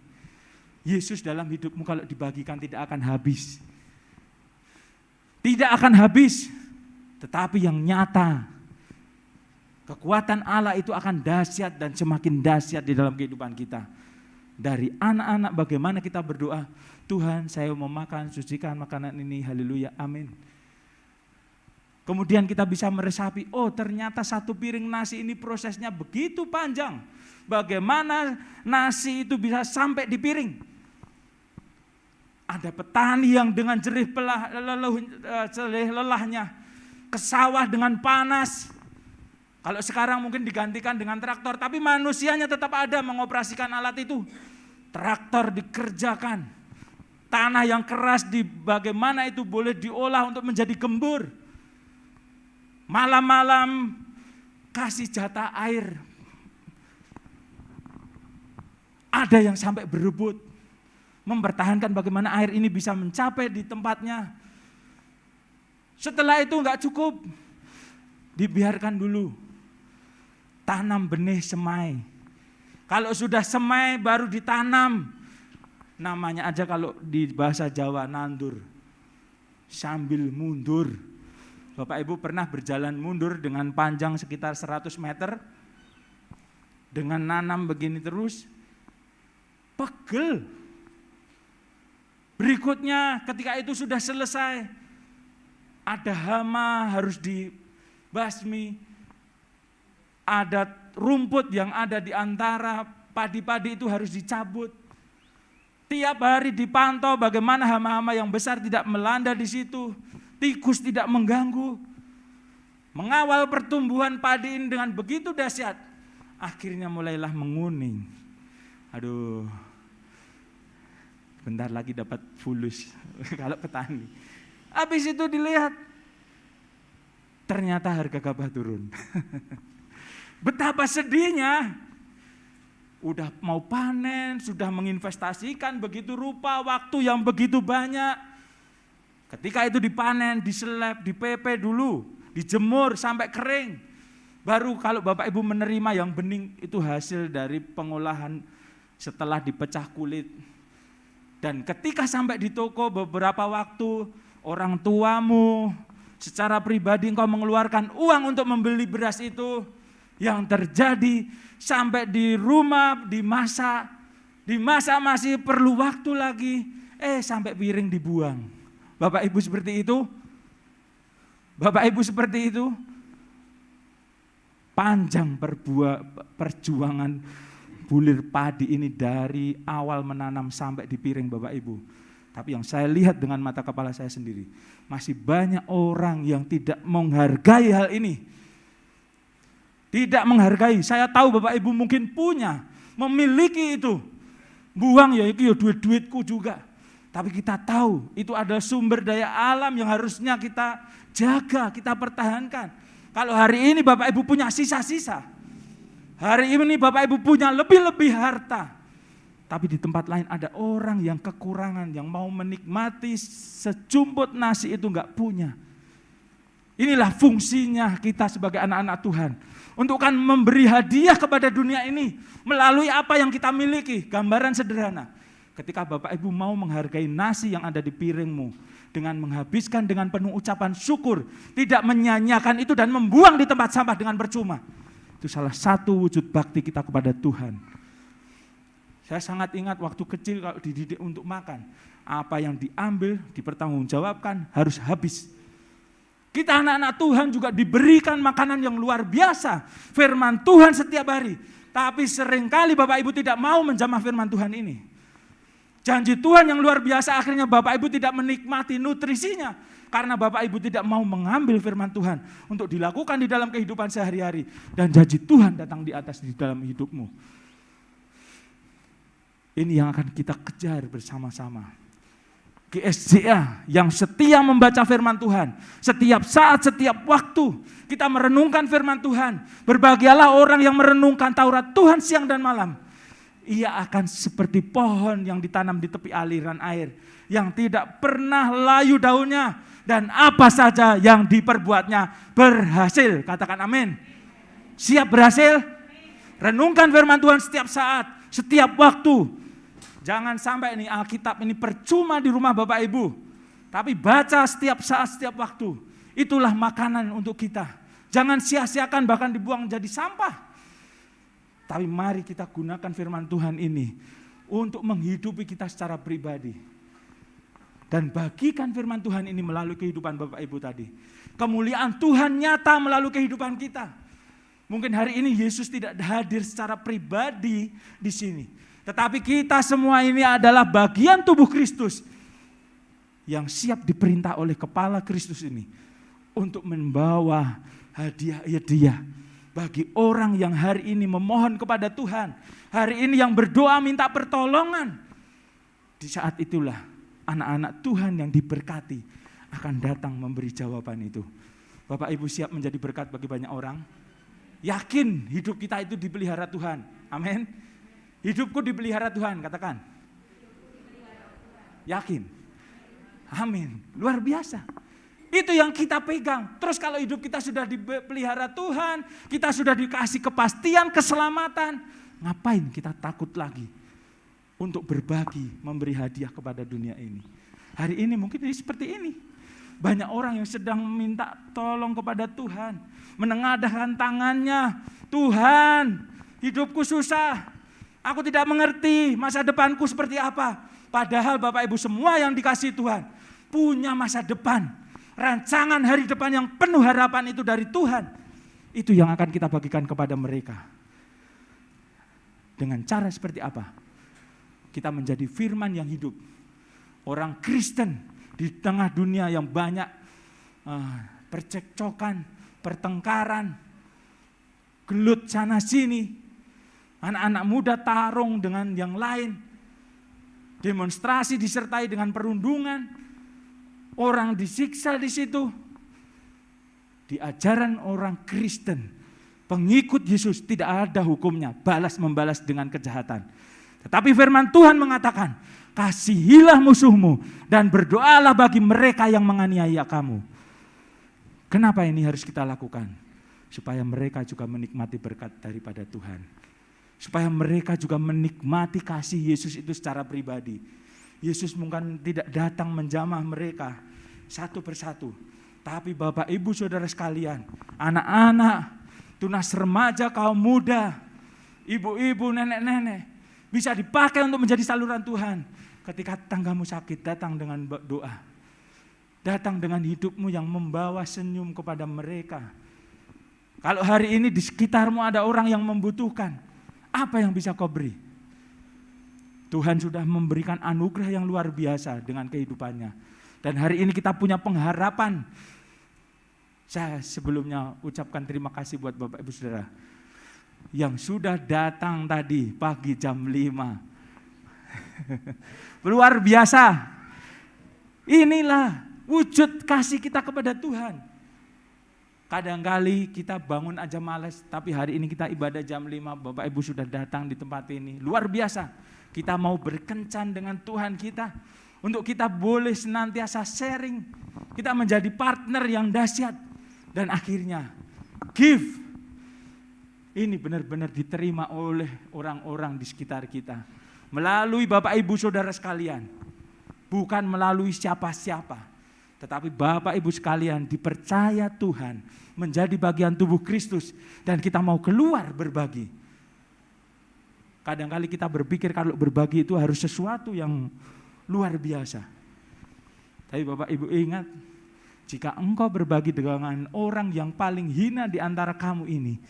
Yesus dalam hidupmu kalau dibagikan tidak akan habis. Tidak akan habis. Tetapi yang nyata, kekuatan Allah itu akan dahsyat dan semakin dahsyat di dalam kehidupan kita. Dari anak-anak bagaimana kita berdoa, Tuhan saya mau makan, sucikan makanan ini, haleluya, amin. Kemudian kita bisa meresapi, oh ternyata satu piring nasi ini prosesnya begitu panjang. Bagaimana nasi itu bisa sampai di piring. Ada petani yang dengan jerih lelahnya ke sawah dengan panas. Kalau sekarang mungkin digantikan dengan traktor, tapi manusianya tetap ada mengoperasikan alat itu. Traktor dikerjakan. Tanah yang keras bagaimana itu boleh diolah untuk menjadi gembur. Malam-malam kasih jatah air. Ada yang sampai berebut, mempertahankan bagaimana air ini bisa mencapai di tempatnya. Setelah itu enggak cukup, dibiarkan dulu. Tanam benih semai. Kalau sudah semai baru ditanam. Namanya aja kalau di bahasa Jawa nandur. Sambil mundur. Bapak Ibu pernah berjalan mundur dengan panjang sekitar 100 meter. Dengan nanam begini terus. Pegel. Berikutnya ketika itu sudah selesai. Ada hama harus dibasmi. Ada rumput yang ada di antara padi-padi itu harus dicabut. Tiap hari dipantau bagaimana hama-hama yang besar tidak melanda di situ, tikus tidak mengganggu. Mengawal pertumbuhan padi ini dengan begitu dahsyat, akhirnya mulailah menguning. Aduh, bentar lagi dapat fulus kalau petani. Habis itu dilihat, ternyata harga gabah turun. Betapa sedihnya. Udah mau panen, sudah menginvestasikan begitu rupa, waktu yang begitu banyak. Ketika itu dipanen, diseleb, dipepe dulu, dijemur sampai kering. Baru kalau Bapak Ibu menerima yang bening, itu hasil dari pengolahan setelah dipecah kulit. Dan ketika sampai di toko beberapa waktu, orang tuamu secara pribadi engkau mengeluarkan uang untuk membeli beras itu, yang terjadi sampai di rumah dimasak masih perlu waktu lagi, sampai piring dibuang. Bapak Ibu seperti itu? Bapak Ibu seperti itu? Panjang perjuangan bulir padi ini dari awal menanam sampai di piring Bapak Ibu. Tapi yang saya lihat dengan mata kepala saya sendiri, masih banyak orang yang tidak menghargai hal ini. Tidak menghargai. Saya tahu Bapak Ibu mungkin punya, memiliki itu. Buang ya itu ya duit-duitku juga. Tapi kita tahu itu adalah sumber daya alam yang harusnya kita jaga, kita pertahankan. Kalau hari ini Bapak Ibu punya sisa-sisa, hari ini Bapak Ibu punya lebih-lebih harta, tapi di tempat lain ada orang yang kekurangan, yang mau menikmati sejumput nasi itu enggak punya. Inilah fungsinya kita sebagai anak-anak Tuhan. Untuk kan memberi hadiah kepada dunia ini melalui apa yang kita miliki. Gambaran sederhana. Ketika Bapak Ibu mau menghargai nasi yang ada di piringmu dengan menghabiskan dengan penuh ucapan syukur, tidak menyanyiakan itu dan membuang di tempat sampah dengan percuma. Itu salah satu wujud bakti kita kepada Tuhan. Saya sangat ingat waktu kecil kalau dididik untuk makan, apa yang diambil dipertanggungjawabkan harus habis. Kita anak-anak Tuhan juga diberikan makanan yang luar biasa. Firman Tuhan setiap hari. Tapi seringkali Bapak Ibu tidak mau menjamah firman Tuhan ini. Janji Tuhan yang luar biasa akhirnya Bapak Ibu tidak menikmati nutrisinya. Karena Bapak Ibu tidak mau mengambil firman Tuhan untuk dilakukan di dalam kehidupan sehari-hari. Dan janji Tuhan datang di atas di dalam hidupmu. Ini yang akan kita kejar bersama-sama. GSJA yang setia membaca firman Tuhan. Setiap saat, setiap waktu kita merenungkan firman Tuhan. Berbahagialah orang yang merenungkan Taurat Tuhan siang dan malam. Ia akan seperti pohon yang ditanam di tepi aliran air. Yang tidak pernah layu daunnya. Dan apa saja yang diperbuatnya berhasil. Katakan amin. Siap berhasil? Renungkan firman Tuhan setiap saat, setiap waktu. Jangan sampai ini Alkitab ini percuma di rumah Bapak Ibu. Tapi baca setiap saat, setiap waktu. Itulah makanan untuk kita. Jangan sia-siakan bahkan dibuang jadi sampah. Tapi mari kita gunakan firman Tuhan ini untuk menghidupi kita secara pribadi. Dan bagikan firman Tuhan ini melalui kehidupan Bapak Ibu tadi. Kemuliaan Tuhan nyata melalui kehidupan kita. Mungkin hari ini Yesus tidak hadir secara pribadi di sini. Tetapi kita semua ini adalah bagian tubuh Kristus yang siap diperintah oleh kepala Kristus ini untuk membawa hadiah-hadiah bagi orang yang hari ini memohon kepada Tuhan, hari ini yang berdoa minta pertolongan. Di saat itulah anak-anak Tuhan yang diberkati akan datang memberi jawaban itu. Bapak Ibu siap menjadi berkat bagi banyak orang? Yakin hidup kita itu dipelihara Tuhan. Amin. Hidupku dipelihara Tuhan, katakan. Yakin. Amin. Luar biasa. Itu yang kita pegang. Terus kalau hidup kita sudah dipelihara Tuhan, kita sudah dikasih kepastian, keselamatan, ngapain kita takut lagi untuk berbagi, memberi hadiah kepada dunia ini? Hari ini mungkin seperti ini. Banyak orang yang sedang minta tolong kepada Tuhan, menengadahkan tangannya. Tuhan, hidupku susah. Aku tidak mengerti masa depanku seperti apa. Padahal Bapak Ibu semua yang dikasih Tuhan punya masa depan. Rancangan hari depan yang penuh harapan itu dari Tuhan. Itu yang akan kita bagikan kepada mereka. Dengan cara seperti apa? Kita menjadi firman yang hidup. Orang Kristen di tengah dunia yang banyak percekcokan, pertengkaran, gelut sana sini. Anak-anak muda tarung dengan yang lain. Demonstrasi disertai dengan perundungan. Orang disiksa di situ. Di ajaran orang Kristen, pengikut Yesus tidak ada hukumnya, balas membalas dengan kejahatan. Tetapi firman Tuhan mengatakan, kasihilah musuhmu dan berdoalah bagi mereka yang menganiaya kamu. Kenapa ini harus kita lakukan? Supaya mereka juga menikmati berkat daripada Tuhan. Supaya mereka juga menikmati kasih Yesus itu secara pribadi. Yesus mungkin tidak datang menjamah mereka satu persatu. Tapi Bapak Ibu Saudara sekalian, anak-anak, tunas remaja, kaum muda, ibu-ibu, nenek-nenek, bisa dipakai untuk menjadi saluran Tuhan. Ketika tanggamu sakit, datang dengan doa. Datang dengan hidupmu yang membawa senyum kepada mereka. Kalau hari ini di sekitarmu ada orang yang membutuhkan, apa yang bisa kau beri? Tuhan sudah memberikan anugerah yang luar biasa dengan kehidupannya. Dan hari ini kita punya pengharapan. Saya sebelumnya ucapkan terima kasih buat Bapak Ibu Saudara yang sudah datang tadi pagi jam 5. Luar biasa. Inilah wujud kasih kita kepada Tuhan. Kadang-kali kita bangun aja malas, tapi hari ini kita ibadah jam 5, Bapak Ibu sudah datang di tempat ini. Luar biasa. Kita mau berkencan dengan Tuhan kita. Untuk kita boleh senantiasa sharing. Kita menjadi partner yang dahsyat. Dan akhirnya give. Ini benar-benar diterima oleh orang-orang di sekitar kita. Melalui Bapak Ibu Saudara sekalian. Bukan melalui siapa-siapa. Tetapi Bapak Ibu sekalian dipercaya Tuhan menjadi bagian tubuh Kristus. Dan kita mau keluar berbagi. Kadang-kali kita berpikir kalau berbagi itu harus sesuatu yang luar biasa. Tapi Bapak Ibu ingat, jika engkau berbagi dengan orang yang paling hina di antara kamu ini,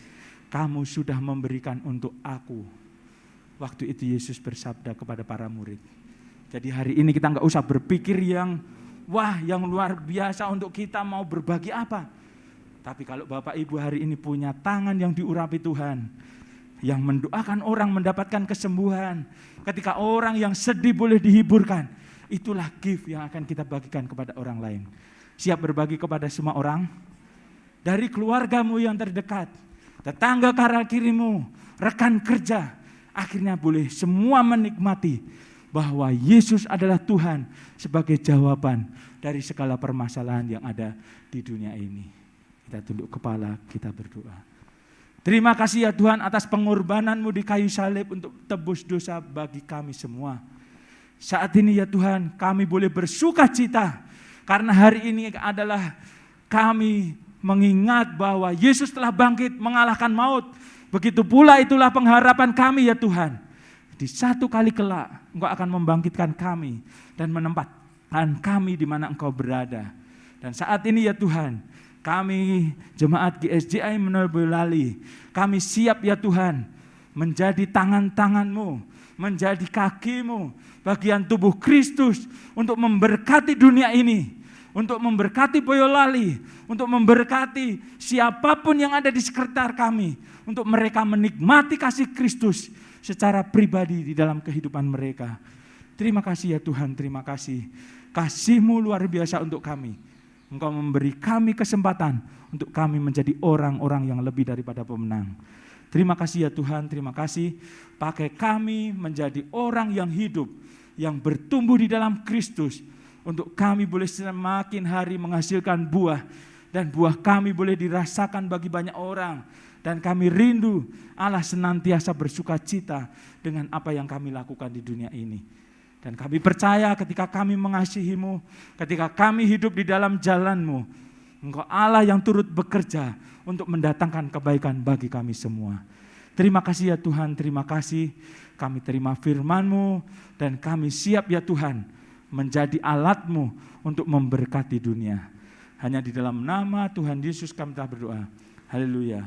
kamu sudah memberikan untuk aku. Waktu itu Yesus bersabda kepada para murid. Jadi hari ini kita enggak usah berpikir yang yang luar biasa untuk kita mau berbagi apa. Tapi kalau Bapak Ibu hari ini punya tangan yang diurapi Tuhan, yang mendoakan orang mendapatkan kesembuhan, ketika orang yang sedih boleh dihiburkan, itulah gift yang akan kita bagikan kepada orang lain. Siap berbagi kepada semua orang? Dari keluargamu yang terdekat, tetangga kanan kirimu, rekan kerja, akhirnya boleh semua menikmati bahwa Yesus adalah Tuhan sebagai jawaban dari segala permasalahan yang ada di dunia ini. Kita tunduk kepala, kita berdoa. Terima kasih ya Tuhan atas pengorbananmu di kayu salib untuk tebus dosa bagi kami semua. Saat ini ya Tuhan kami boleh bersuka cita karena hari ini adalah kami mengingat bahwa Yesus telah bangkit mengalahkan maut. Begitu pula itulah pengharapan kami ya Tuhan. Di satu kali kelak Engkau akan membangkitkan kami dan menempatkan kami di mana Engkau berada. Dan saat ini ya Tuhan, kami jemaat GSJI Boyolali, kami siap ya Tuhan menjadi tangan-tangan-Mu, menjadi kaki-Mu, bagian tubuh Kristus untuk memberkati dunia ini, untuk memberkati Boyolali, untuk memberkati siapapun yang ada di sekitar kami, untuk mereka menikmati kasih Kristus secara pribadi di dalam kehidupan mereka. Terima kasih ya Tuhan, terima kasih. Kasih-Mu luar biasa untuk kami. Engkau memberi kami kesempatan untuk kami menjadi orang-orang yang lebih daripada pemenang. Terima kasih ya Tuhan, terima kasih. Pakai kami menjadi orang yang hidup, yang bertumbuh di dalam Kristus. Untuk kami boleh semakin hari menghasilkan buah. Dan buah kami boleh dirasakan bagi banyak orang. Dan kami rindu Allah senantiasa bersuka cita dengan apa yang kami lakukan di dunia ini. Dan kami percaya ketika kami mengasihi-Mu, ketika kami hidup di dalam jalan-Mu, Engkau Allah yang turut bekerja untuk mendatangkan kebaikan bagi kami semua. Terima kasih ya Tuhan, terima kasih. Kami terima firman-Mu dan kami siap ya Tuhan menjadi alat-Mu untuk memberkati dunia. Hanya di dalam nama Tuhan Yesus kami telah berdoa. Haleluya.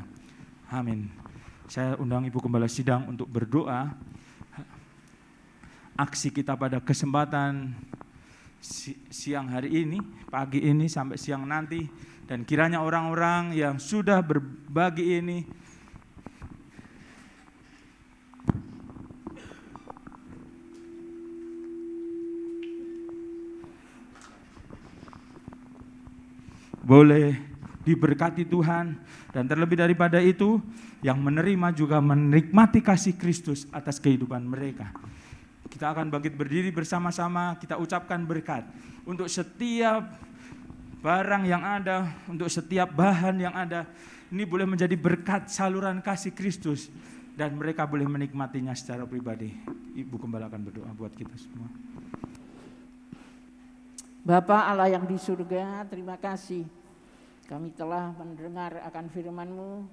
Amin. Saya undang Ibu Gembala Sidang untuk berdoa. Aksi kita pada kesempatan siang hari ini, pagi ini sampai siang nanti. Dan kiranya orang-orang yang sudah berbagi ini boleh diberkati Tuhan, dan terlebih daripada itu yang menerima juga menikmati kasih Kristus atas kehidupan mereka. Kita akan bangkit berdiri bersama-sama, kita ucapkan berkat untuk setiap barang yang ada, untuk setiap bahan yang ada. Ini boleh menjadi berkat saluran kasih Kristus dan mereka boleh menikmatinya secara pribadi. Ibu Gembala akan berdoa buat kita semua. Bapa Allah yang di surga, terima kasih. Kami telah mendengar akan firman-Mu.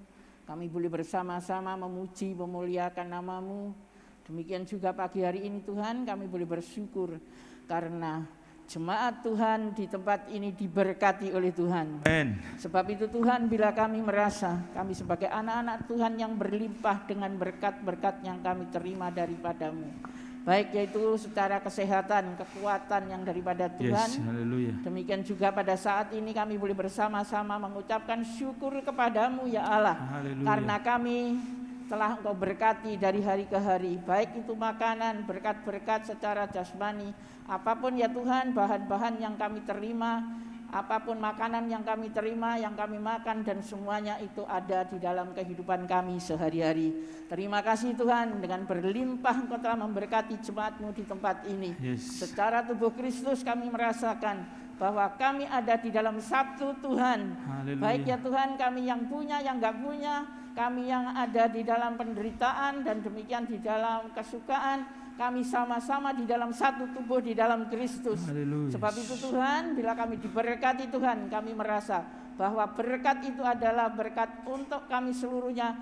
Kami boleh bersama-sama memuji, memuliakan nama-Mu. Demikian juga pagi hari ini Tuhan, kami boleh bersyukur karena jemaat Tuhan di tempat ini diberkati oleh Tuhan. Amen. Sebab itu Tuhan, bila kami merasa kami sebagai anak-anak Tuhan yang berlimpah dengan berkat-berkat yang kami terima daripada-Mu. Baik yaitu secara kesehatan, kekuatan yang daripada Tuhan. Yes, haleluya. Demikian juga pada saat ini kami boleh bersama-sama mengucapkan syukur kepadamu ya Allah. Haleluya. Karena kami telah Engkau berkati dari hari ke hari. Baik itu makanan, berkat-berkat secara jasmani. Apapun ya Tuhan, bahan-bahan yang kami terima, apapun makanan yang kami terima, yang kami makan, dan semuanya itu ada di dalam kehidupan kami sehari-hari. Terima kasih Tuhan, dengan berlimpah Engkau telah memberkati jemaat-Mu di tempat ini. Yes. Secara tubuh Kristus kami merasakan bahwa kami ada di dalam satu Tuhan. Haleluya. Baik ya Tuhan, kami yang punya, yang gak punya, kami yang ada di dalam penderitaan, dan demikian di dalam kesukaan. Kami sama-sama di dalam satu tubuh di dalam Kristus. Haleluya. Sebab itu Tuhan, bila kami diberkati Tuhan, kami merasa bahwa berkat itu adalah berkat untuk kami seluruhnya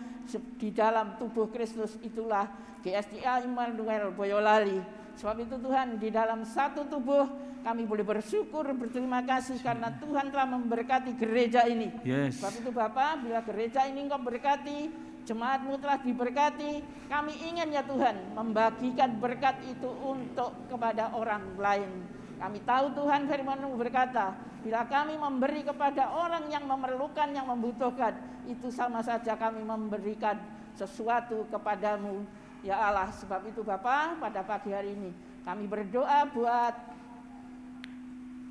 di dalam tubuh Kristus. Itulah GSDA Immanuel Boyolali. Sebab itu Tuhan, di dalam satu tubuh kami boleh bersyukur, berterima kasih karena Tuhan telah memberkati gereja ini. Yes. Sebab itu Bapak, bila gereja ini Engkau berkati, jemaat-Mu telah diberkati, kami ingin ya Tuhan membagikan berkat itu untuk kepada orang lain. Kami tahu Tuhan firman-Mu berkata, bila kami memberi kepada orang yang memerlukan, yang membutuhkan, itu sama saja kami memberikan sesuatu kepadamu ya Allah. Sebab itu Bapak, pada pagi hari ini kami berdoa buat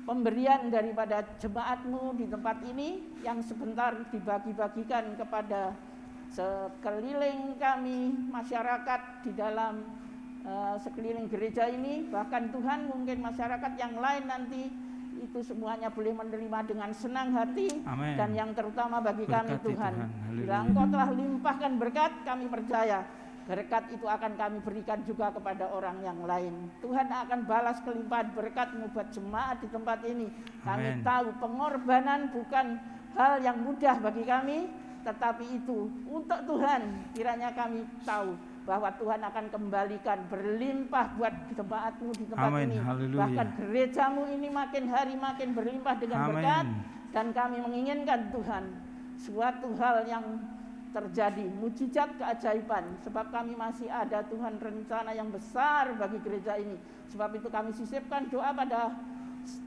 pemberian daripada jemaat-Mu di tempat ini yang sebentar dibagi-bagikan kepada sekeliling kami, masyarakat di dalam sekeliling gereja ini. Bahkan Tuhan, mungkin masyarakat yang lain nanti itu semuanya boleh menerima dengan senang hati. Amen. Dan yang terutama bagi kami Berkati Tuhan, Tuhan. bila Engkau telah limpahkan berkat, kami percaya berkat itu akan kami berikan juga kepada orang yang lain. Tuhan akan balas kelimpahan berkat-Mu buat jemaat di tempat ini. Kami Amen. tahu pengorbanan bukan hal yang mudah bagi kami, tetapi itu untuk Tuhan. Kiranya kami tahu bahwa Tuhan akan kembalikan berlimpah buat jemaat-Mu di tempat Amen. ini. Haleluya. Bahkan gereja-Mu ini makin hari makin berlimpah dengan Amen. berkat. Dan kami menginginkan Tuhan suatu hal yang terjadi, mujizat keajaiban. Sebab kami masih ada Tuhan rencana yang besar bagi gereja ini. Sebab itu kami sisipkan doa pada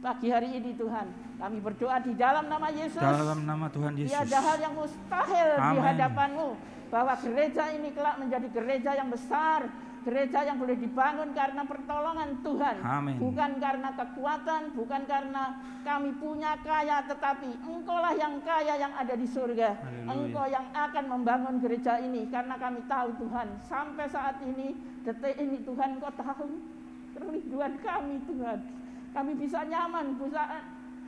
pagi hari ini Tuhan. Kami berdoa di dalam nama Yesus. Dalam nama Tuhan Yesus. Tiada hal yang mustahil di Amen. hadapan-Mu, bahwa gereja ini kelak menjadi gereja yang besar, gereja yang boleh dibangun karena pertolongan Tuhan. Amin. Bukan karena kekuatan, bukan karena kami punya kaya, tetapi Engkaulah yang kaya yang ada di surga. Haleluya. Engkau yang akan membangun gereja ini, karena kami tahu Tuhan, sampai saat ini, detik ini Tuhan, Engkau tahu kerinduan kami Tuhan. Kami bisa nyaman,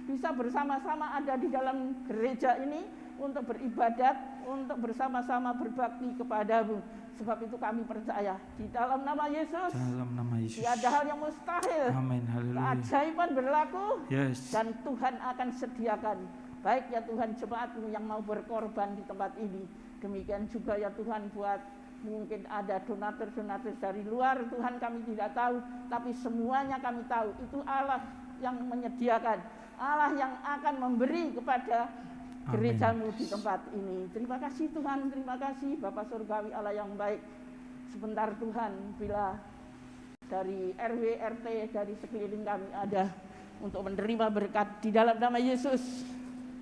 bisa bersama-sama ada di dalam gereja ini untuk beribadat, untuk bersama-sama berbakti kepadamu. Sebab itu kami percaya di dalam nama Yesus, Dalam nama Yesus. tiada hal yang mustahil. Amin. Haleluya. Keajaiban berlaku Yes. dan Tuhan akan sediakan. Baik ya Tuhan, jemaat-Mu yang mau berkorban di tempat ini. Demikian juga ya Tuhan, buat mungkin ada donatur-donatur dari luar, Tuhan kami tidak tahu, tapi semuanya kami tahu itu Allah yang menyediakan, Allah yang akan memberi kepada gereja-Mu di tempat ini. Terima kasih Tuhan, terima kasih Bapa Surgawi Allah yang baik. Sebentar Tuhan, bila dari RW, RT, dari sekeliling kami ada untuk menerima berkat di dalam nama Yesus,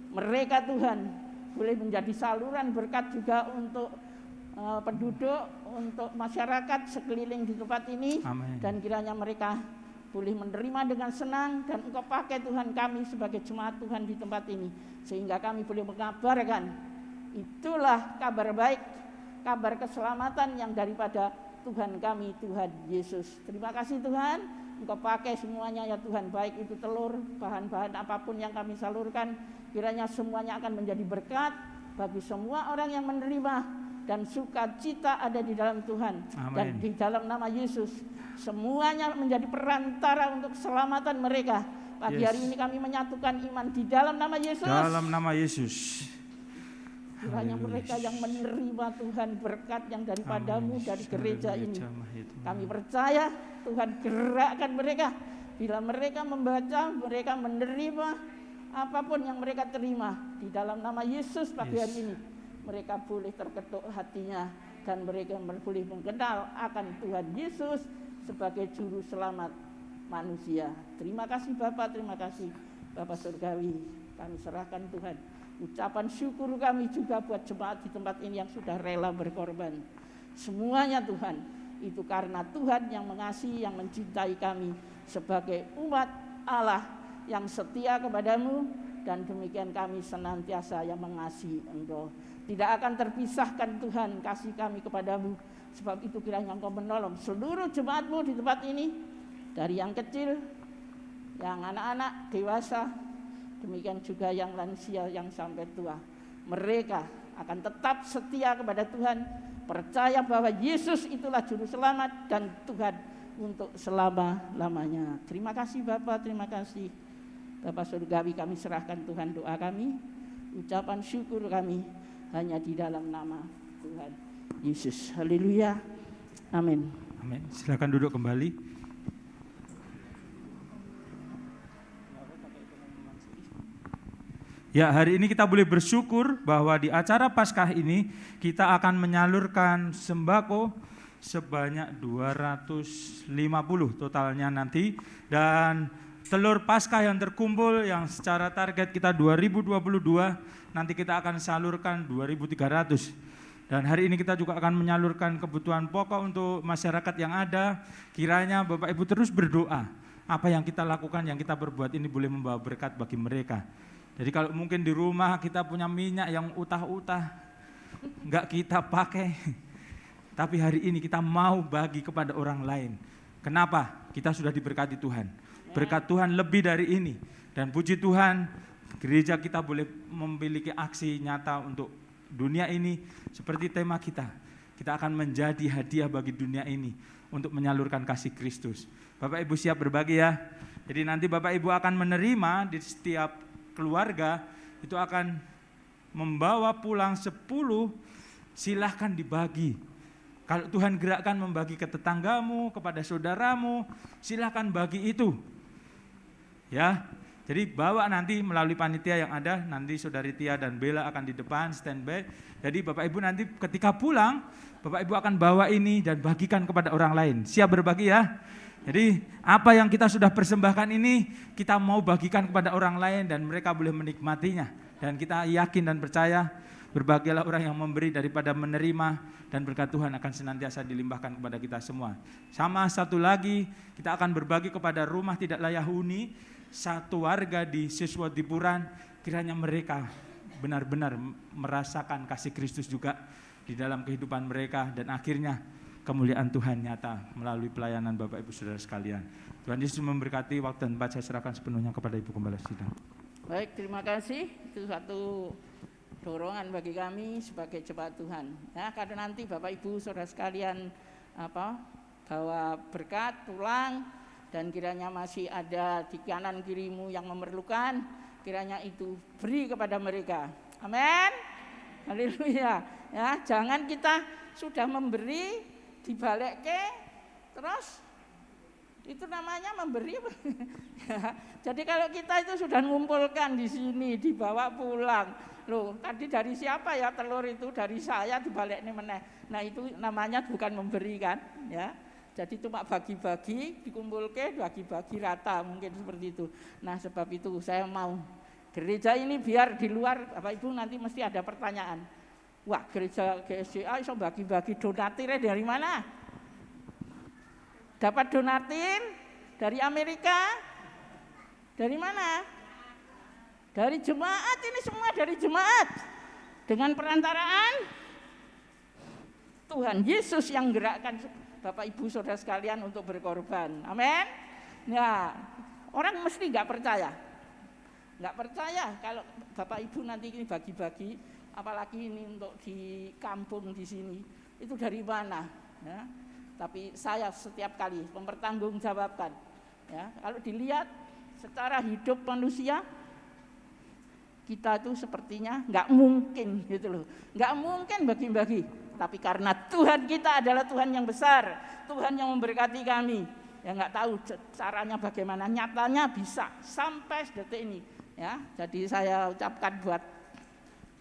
mereka Tuhan boleh menjadi saluran berkat juga untuk penduduk, untuk masyarakat sekeliling di tempat ini. Amin. Dan kiranya mereka boleh menerima dengan senang, dan Engkau pakai Tuhan kami sebagai jemaat Tuhan di tempat ini, sehingga kami boleh mengabarkan itulah kabar baik, kabar keselamatan yang daripada Tuhan kami, Tuhan Yesus. Terima kasih Tuhan, Engkau pakai semuanya ya Tuhan, baik itu telur, bahan-bahan apapun yang kami salurkan, kiranya semuanya akan menjadi berkat bagi semua orang yang menerima, dan sukacita ada di dalam Tuhan. Amin. Dan di dalam nama Yesus semuanya menjadi perantara untuk keselamatan mereka. Pagi Yes. hari ini kami menyatukan iman di dalam nama Yesus. Dalam nama Yesus. Kiranya mereka yang menerima Tuhan berkat yang daripadamu Amin. dari gereja Haleluya, ini. jamah itu. Kami percaya Tuhan gerakkan mereka. Bila mereka membaca, mereka menerima apapun yang mereka terima di dalam nama Yesus pagi Yes. hari ini. Mereka boleh terketuk hatinya, dan mereka boleh mengenal akan Tuhan Yesus sebagai juru selamat manusia. Terima kasih Bapak, terima kasih Bapak Surgawi. Kami serahkan Tuhan ucapan syukur kami juga buat jemaat di tempat ini yang sudah rela berkorban. Semuanya Tuhan, itu karena Tuhan yang mengasihi, yang mencintai kami sebagai umat Allah yang setia kepadamu, dan demikian kami senantiasa yang mengasihi Engkau. Tidak akan terpisahkan Tuhan kasih kami kepadamu. Sebab itu kiranya Engkau menolong seluruh jemaat-Mu di tempat ini, dari yang kecil, yang anak-anak, dewasa, demikian juga yang lansia, yang sampai tua. Mereka akan tetap setia kepada Tuhan, percaya bahwa Yesus itulah juru selamat dan Tuhan untuk selama-lamanya. Terima kasih Bapak, terima kasih Bapak Surgawi. Kami serahkan Tuhan doa kami, ucapan syukur kami hanya di dalam nama Tuhan Yesus. Haleluya. Amin. Amin. Silakan duduk kembali. Ya, hari ini kita boleh bersyukur bahwa di acara Paskah ini kita akan menyalurkan sembako sebanyak 250 totalnya nanti, dan telur Paskah yang terkumpul yang secara target kita 2022 nanti kita akan salurkan 2.300. Dan hari ini kita juga akan menyalurkan kebutuhan pokok untuk masyarakat yang ada. Kiranya Bapak Ibu terus berdoa, apa yang kita lakukan, yang kita berbuat ini boleh membawa berkat bagi mereka. Jadi kalau mungkin di rumah kita punya minyak yang utah-utah, enggak kita pakai, tapi hari ini kita mau bagi kepada orang lain. Kenapa? Kita sudah diberkati Tuhan. Berkat Tuhan lebih dari ini. Dan puji Tuhan, gereja kita boleh memiliki aksi nyata untuk dunia ini. Seperti tema kita, kita akan menjadi hadiah bagi dunia ini untuk menyalurkan kasih Kristus. Bapak Ibu siap berbagi ya? Jadi nanti Bapak Ibu akan menerima di setiap keluarga, itu akan membawa pulang 10, silahkan dibagi. Kalau Tuhan gerakkan membagi ke tetanggamu, kepada saudaramu, silahkan bagi itu. Ya, jadi bawa nanti melalui panitia yang ada, nanti Saudari Tia dan Bella akan di depan standby. Jadi Bapak Ibu nanti ketika pulang, Bapak Ibu akan bawa ini dan bagikan kepada orang lain. Siap berbagi ya? Jadi apa yang kita sudah persembahkan ini kita mau bagikan kepada orang lain dan mereka boleh menikmatinya. Dan kita yakin dan percaya Berbahagialah orang yang memberi daripada menerima, dan berkat Tuhan akan senantiasa dilimpahkan kepada kita semua. Sama satu lagi, kita akan berbagi kepada rumah tidak layak huni, satu warga di Siswadipuran, kiranya mereka benar-benar merasakan kasih Kristus juga di dalam kehidupan mereka, dan akhirnya kemuliaan Tuhan nyata melalui pelayanan Bapak Ibu Saudara sekalian. Tuhan Yesus memberkati. Waktu dan tempat saya serahkan sepenuhnya kepada Ibu Gembala Sidang. Baik, terima kasih. Itu satu dorongan bagi kami sebagai jemaat Tuhan. Ya, karena nanti Bapak Ibu Saudara sekalian bawa berkat pulang, dan kiranya masih ada di kanan kirimu yang memerlukan, kiranya itu beri kepada mereka. Amin. Haleluya. Ya, jangan kita sudah memberi dibalik terus itu namanya memberi. Jadi kalau kita itu sudah mengumpulkan di sini, dibawa pulang, loh tadi dari siapa ya telur itu? Dari saya, dibalik ini meneh. Nah itu namanya bukan memberi kan, ya. Jadi cuma bagi-bagi, dikumpulkan, bagi-bagi rata, mungkin seperti itu. Nah sebab itu saya mau gereja ini biar di luar, Bapak Ibu nanti mesti ada pertanyaan. Wah, gereja GSCA iso bagi-bagi donaturnya dari mana? Dapat donatur dari Amerika? Dari mana? Dari jemaat, ini semua dari jemaat. Dengan perantaraan Tuhan Yesus yang gerakkan Bapak Ibu Saudara sekalian untuk berkorban. Amin. Nah, orang mesti nggak percaya. Nggak percaya kalau Bapak Ibu nanti ini bagi-bagi, apalagi ini untuk di kampung di sini, itu dari mana? Ya. Tapi saya setiap kali mempertanggungjawabkan. Ya, kalau dilihat secara hidup manusia, kita itu sepertinya nggak mungkin gitu loh, nggak mungkin bagi-bagi. Tapi karena Tuhan kita adalah Tuhan yang besar, Tuhan yang memberkati kami. Ya nggak tahu caranya bagaimana, nyatanya bisa sampai detik ini. Ya, jadi saya ucapkan buat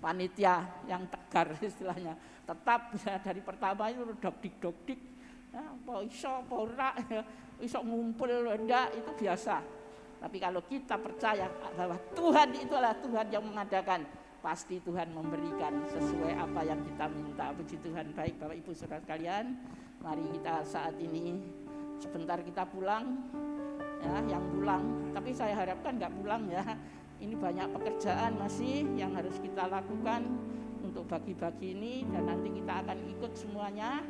panitia yang tegar istilahnya, tetap ya, dari pertama itu dok-dik, ya, iso ora, iso ngumpul enggak, itu biasa. Tapi kalau kita percaya bahwa Tuhan itu adalah Tuhan yang mengadakan, pasti Tuhan memberikan sesuai apa yang kita minta. Puji Tuhan. Baik Bapak Ibu Saudara sekalian, mari kita saat ini sebentar kita pulang, ya, yang pulang. Tapi saya harapkan nggak pulang ya. Ini banyak pekerjaan masih yang harus kita lakukan untuk bagi-bagi ini, dan nanti kita akan ikut semuanya,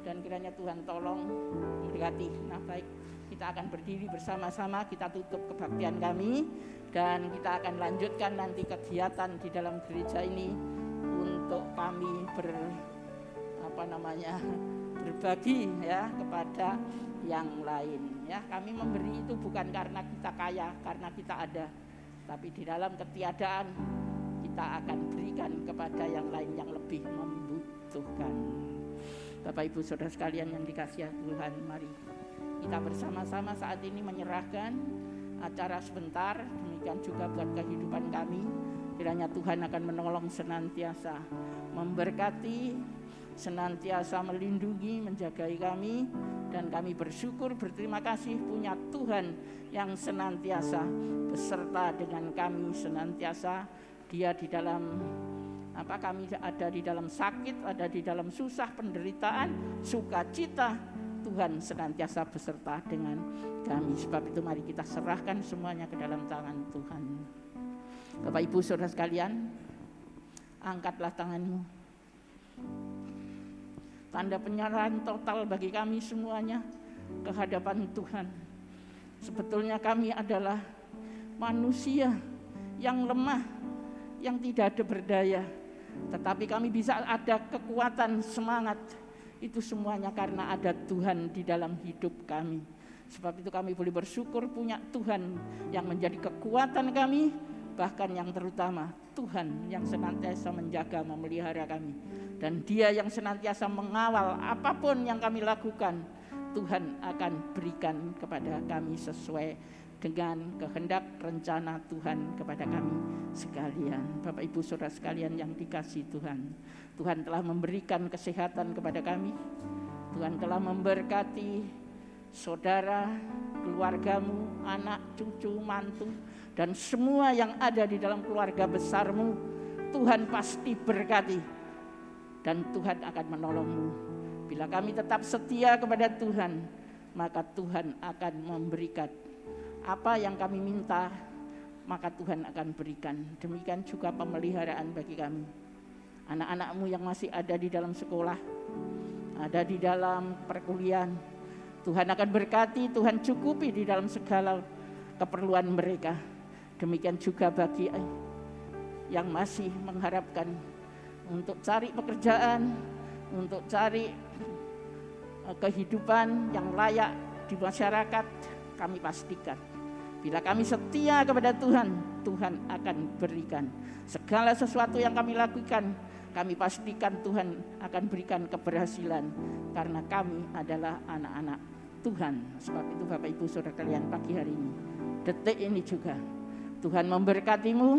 dan kiranya Tuhan tolong memberkati. Nah baik, kita akan berdiri bersama-sama, kita tutup kebaktian kami, dan kita akan lanjutkan nanti kegiatan di dalam gereja ini untuk kami berbagi ya kepada yang lain. Ya, kami memberi itu bukan karena kita kaya, karena kita ada, tapi di dalam ketiadaan kita akan berikan kepada yang lain yang lebih membutuhkan. Bapak Ibu Saudara sekalian yang dikasihi Tuhan, mari kita bersama-sama saat ini menyerahkan acara sebentar, demikian juga buat kehidupan kami. Kiranya Tuhan akan menolong senantiasa, memberkati, senantiasa melindungi, menjagai kami, dan kami bersyukur, berterima kasih punya Tuhan yang senantiasa beserta dengan kami, senantiasa Dia di dalam kami ada di dalam sakit, ada di dalam susah, penderitaan, sukacita, Tuhan senantiasa beserta dengan kami. Sebab itu mari kita serahkan semuanya ke dalam tangan Tuhan. Bapak Ibu Saudara sekalian, angkatlah tanganmu. Tanda penyerahan total bagi kami semuanya ke hadapan Tuhan. Sebetulnya kami adalah manusia yang lemah, yang tidak ada berdaya, tetapi kami bisa ada kekuatan, semangat. Itu semuanya karena ada Tuhan di dalam hidup kami. Sebab itu kami boleh bersyukur punya Tuhan yang menjadi kekuatan kami, bahkan yang terutama Tuhan yang senantiasa menjaga, memelihara kami. Dan Dia yang senantiasa mengawal apapun yang kami lakukan, Tuhan akan berikan kepada kami sesuai dengan kehendak rencana Tuhan kepada kami sekalian. Bapak Ibu Saudara sekalian yang dikasihi Tuhan, Tuhan telah memberikan kesehatan kepada kami. Tuhan telah memberkati saudara, keluargamu, anak, cucu, mantu, dan semua yang ada di dalam keluarga besarmu. Tuhan pasti berkati dan Tuhan akan menolongmu. Bila kami tetap setia kepada Tuhan, maka Tuhan akan memberikan apa yang kami minta, maka Tuhan akan berikan. Demikian juga pemeliharaan bagi kami. Anak-anakmu yang masih ada di dalam sekolah, ada di dalam perkuliahan, Tuhan akan berkati, Tuhan cukupi di dalam segala keperluan mereka. Demikian juga bagi yang masih mengharapkan untuk cari pekerjaan, untuk cari kehidupan yang layak di masyarakat, kami pastikan bila kami setia kepada Tuhan, Tuhan akan berikan segala sesuatu yang kami lakukan. Kami pastikan Tuhan akan berikan keberhasilan karena kami adalah anak-anak Tuhan. Sebab itu Bapak Ibu Saudara kalian, pagi hari ini, detik ini juga Tuhan memberkatimu,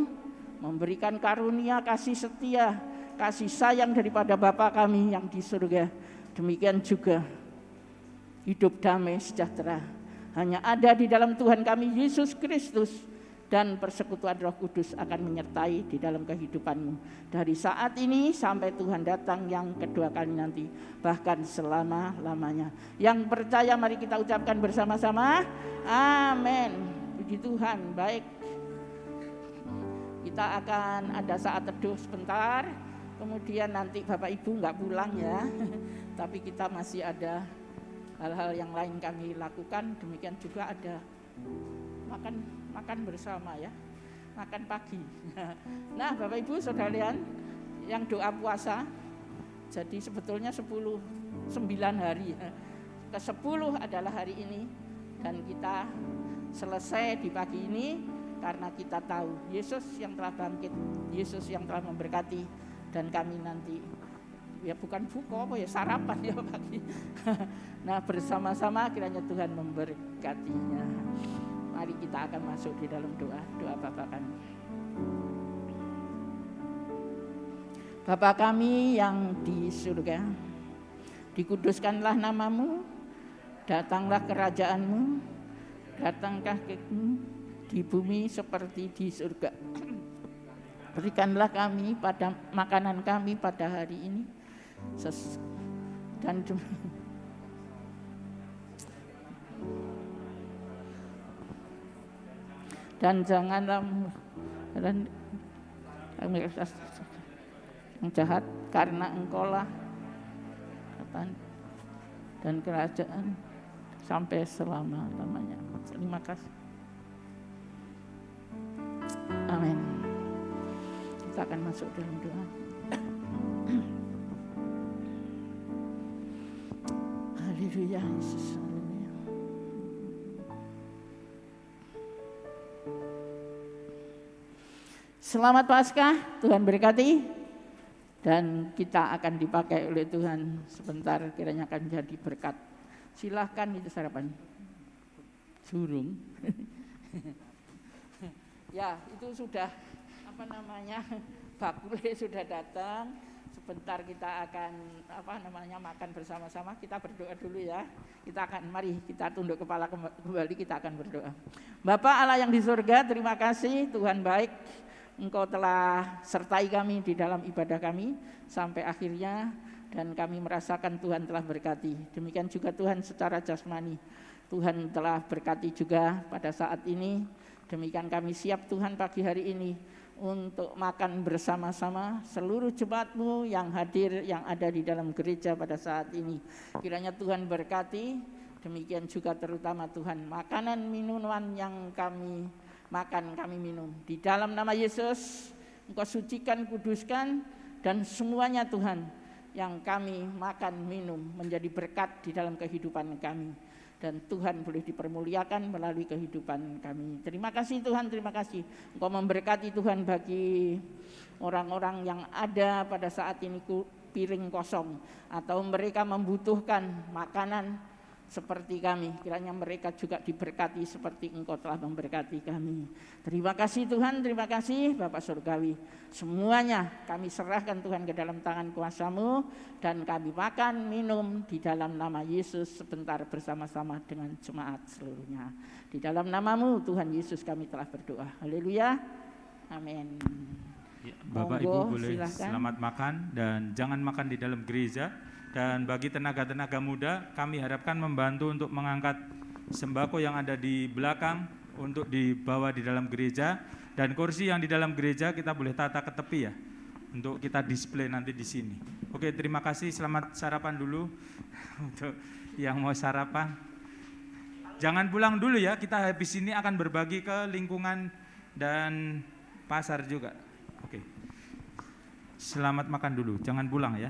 memberikan karunia kasih setia, kasih sayang daripada Bapa kami yang di surga. Demikian juga hidup damai sejahtera hanya ada di dalam Tuhan kami Yesus Kristus, dan persekutuan Roh Kudus akan menyertai di dalam kehidupanmu dari saat ini sampai Tuhan datang yang kedua kali nanti, bahkan selama-lamanya. Yang percaya mari kita ucapkan bersama-sama, amin. Puji Tuhan. Baik, kita akan ada saat teduh sebentar, kemudian nanti Bapak Ibu nggak pulang ya, tapi kita masih ada hal-hal yang lain kami lakukan. Demikian juga ada makan bersama ya, makan pagi. Nah Bapak Ibu Saudara yang doa puasa, jadi sebetulnya 9 hari, ke-10 adalah hari ini, dan kita selesai di pagi ini karena kita tahu Yesus yang telah bangkit, Yesus yang telah memberkati, dan kami nanti ya bukan buka apa ya, sarapan ya pagi. Nah bersama-sama kiranya Tuhan memberkatinya. Mari kita akan masuk di dalam doa Bapa kami. Bapa kami yang di surga, dikuduskanlah namamu, datanglah kerajaanmu, datanglah kekmu di bumi seperti di surga. Berikanlah kami pada makanan kami pada hari ini, dan janganlah yang jahat, karena Engkaulah dan kerajaan sampai selama-lamanya. Terima kasih. Amin. Kita akan masuk dalam doa. Haleluya Yesus. Selamat Paskah, Tuhan berkati, dan kita akan dipakai oleh Tuhan sebentar, kiranya akan jadi berkat. Silahkan itu sarapan. Surung. Ya, itu sudah bakule sudah datang. Sebentar kita akan makan bersama-sama. Kita berdoa dulu ya. Mari kita tunduk kepala kembali, kita akan berdoa. Bapa Allah yang di surga, terima kasih Tuhan baik. Engkau telah sertai kami di dalam ibadah kami sampai akhirnya, dan kami merasakan Tuhan telah berkati. Demikian juga Tuhan secara jasmani, Tuhan telah berkati juga pada saat ini. Demikian kami siap Tuhan pagi hari ini untuk makan bersama-sama seluruh jemaat-Mu yang hadir, yang ada di dalam gereja pada saat ini. Kiranya Tuhan berkati, demikian juga terutama Tuhan makanan minuman yang kami makan, kami minum. Di dalam nama Yesus, Engkau sucikan, kuduskan, dan semuanya Tuhan yang kami makan, minum menjadi berkat di dalam kehidupan kami. Dan Tuhan boleh dipermuliakan melalui kehidupan kami. Terima kasih Tuhan, terima kasih. Engkau memberkati Tuhan bagi orang-orang yang ada pada saat ini piring kosong, atau mereka membutuhkan makanan seperti kami. Kiranya mereka juga diberkati seperti Engkau telah memberkati kami. Terima kasih Tuhan, terima kasih Bapak Surgawi. Semuanya kami serahkan Tuhan ke dalam tangan kuasa-Mu, dan kami makan, minum di dalam nama Yesus sebentar bersama-sama dengan jemaat seluruhnya. Di dalam nama-Mu Tuhan Yesus kami telah berdoa. Haleluya. Amin. Ya, Bapak Monggo, Ibu boleh silakan. selamat makan dan jangan makan di dalam gereja. Dan bagi tenaga-tenaga muda, kami harapkan membantu untuk mengangkat sembako yang ada di belakang untuk dibawa di dalam gereja, dan kursi yang di dalam gereja kita boleh tata ke tepi ya, untuk kita display nanti di sini. Oke, terima kasih. Selamat sarapan dulu untuk yang mau sarapan. Jangan pulang dulu ya, kita habis ini akan berbagi ke lingkungan dan pasar juga. Oke. Selamat makan dulu, jangan pulang ya.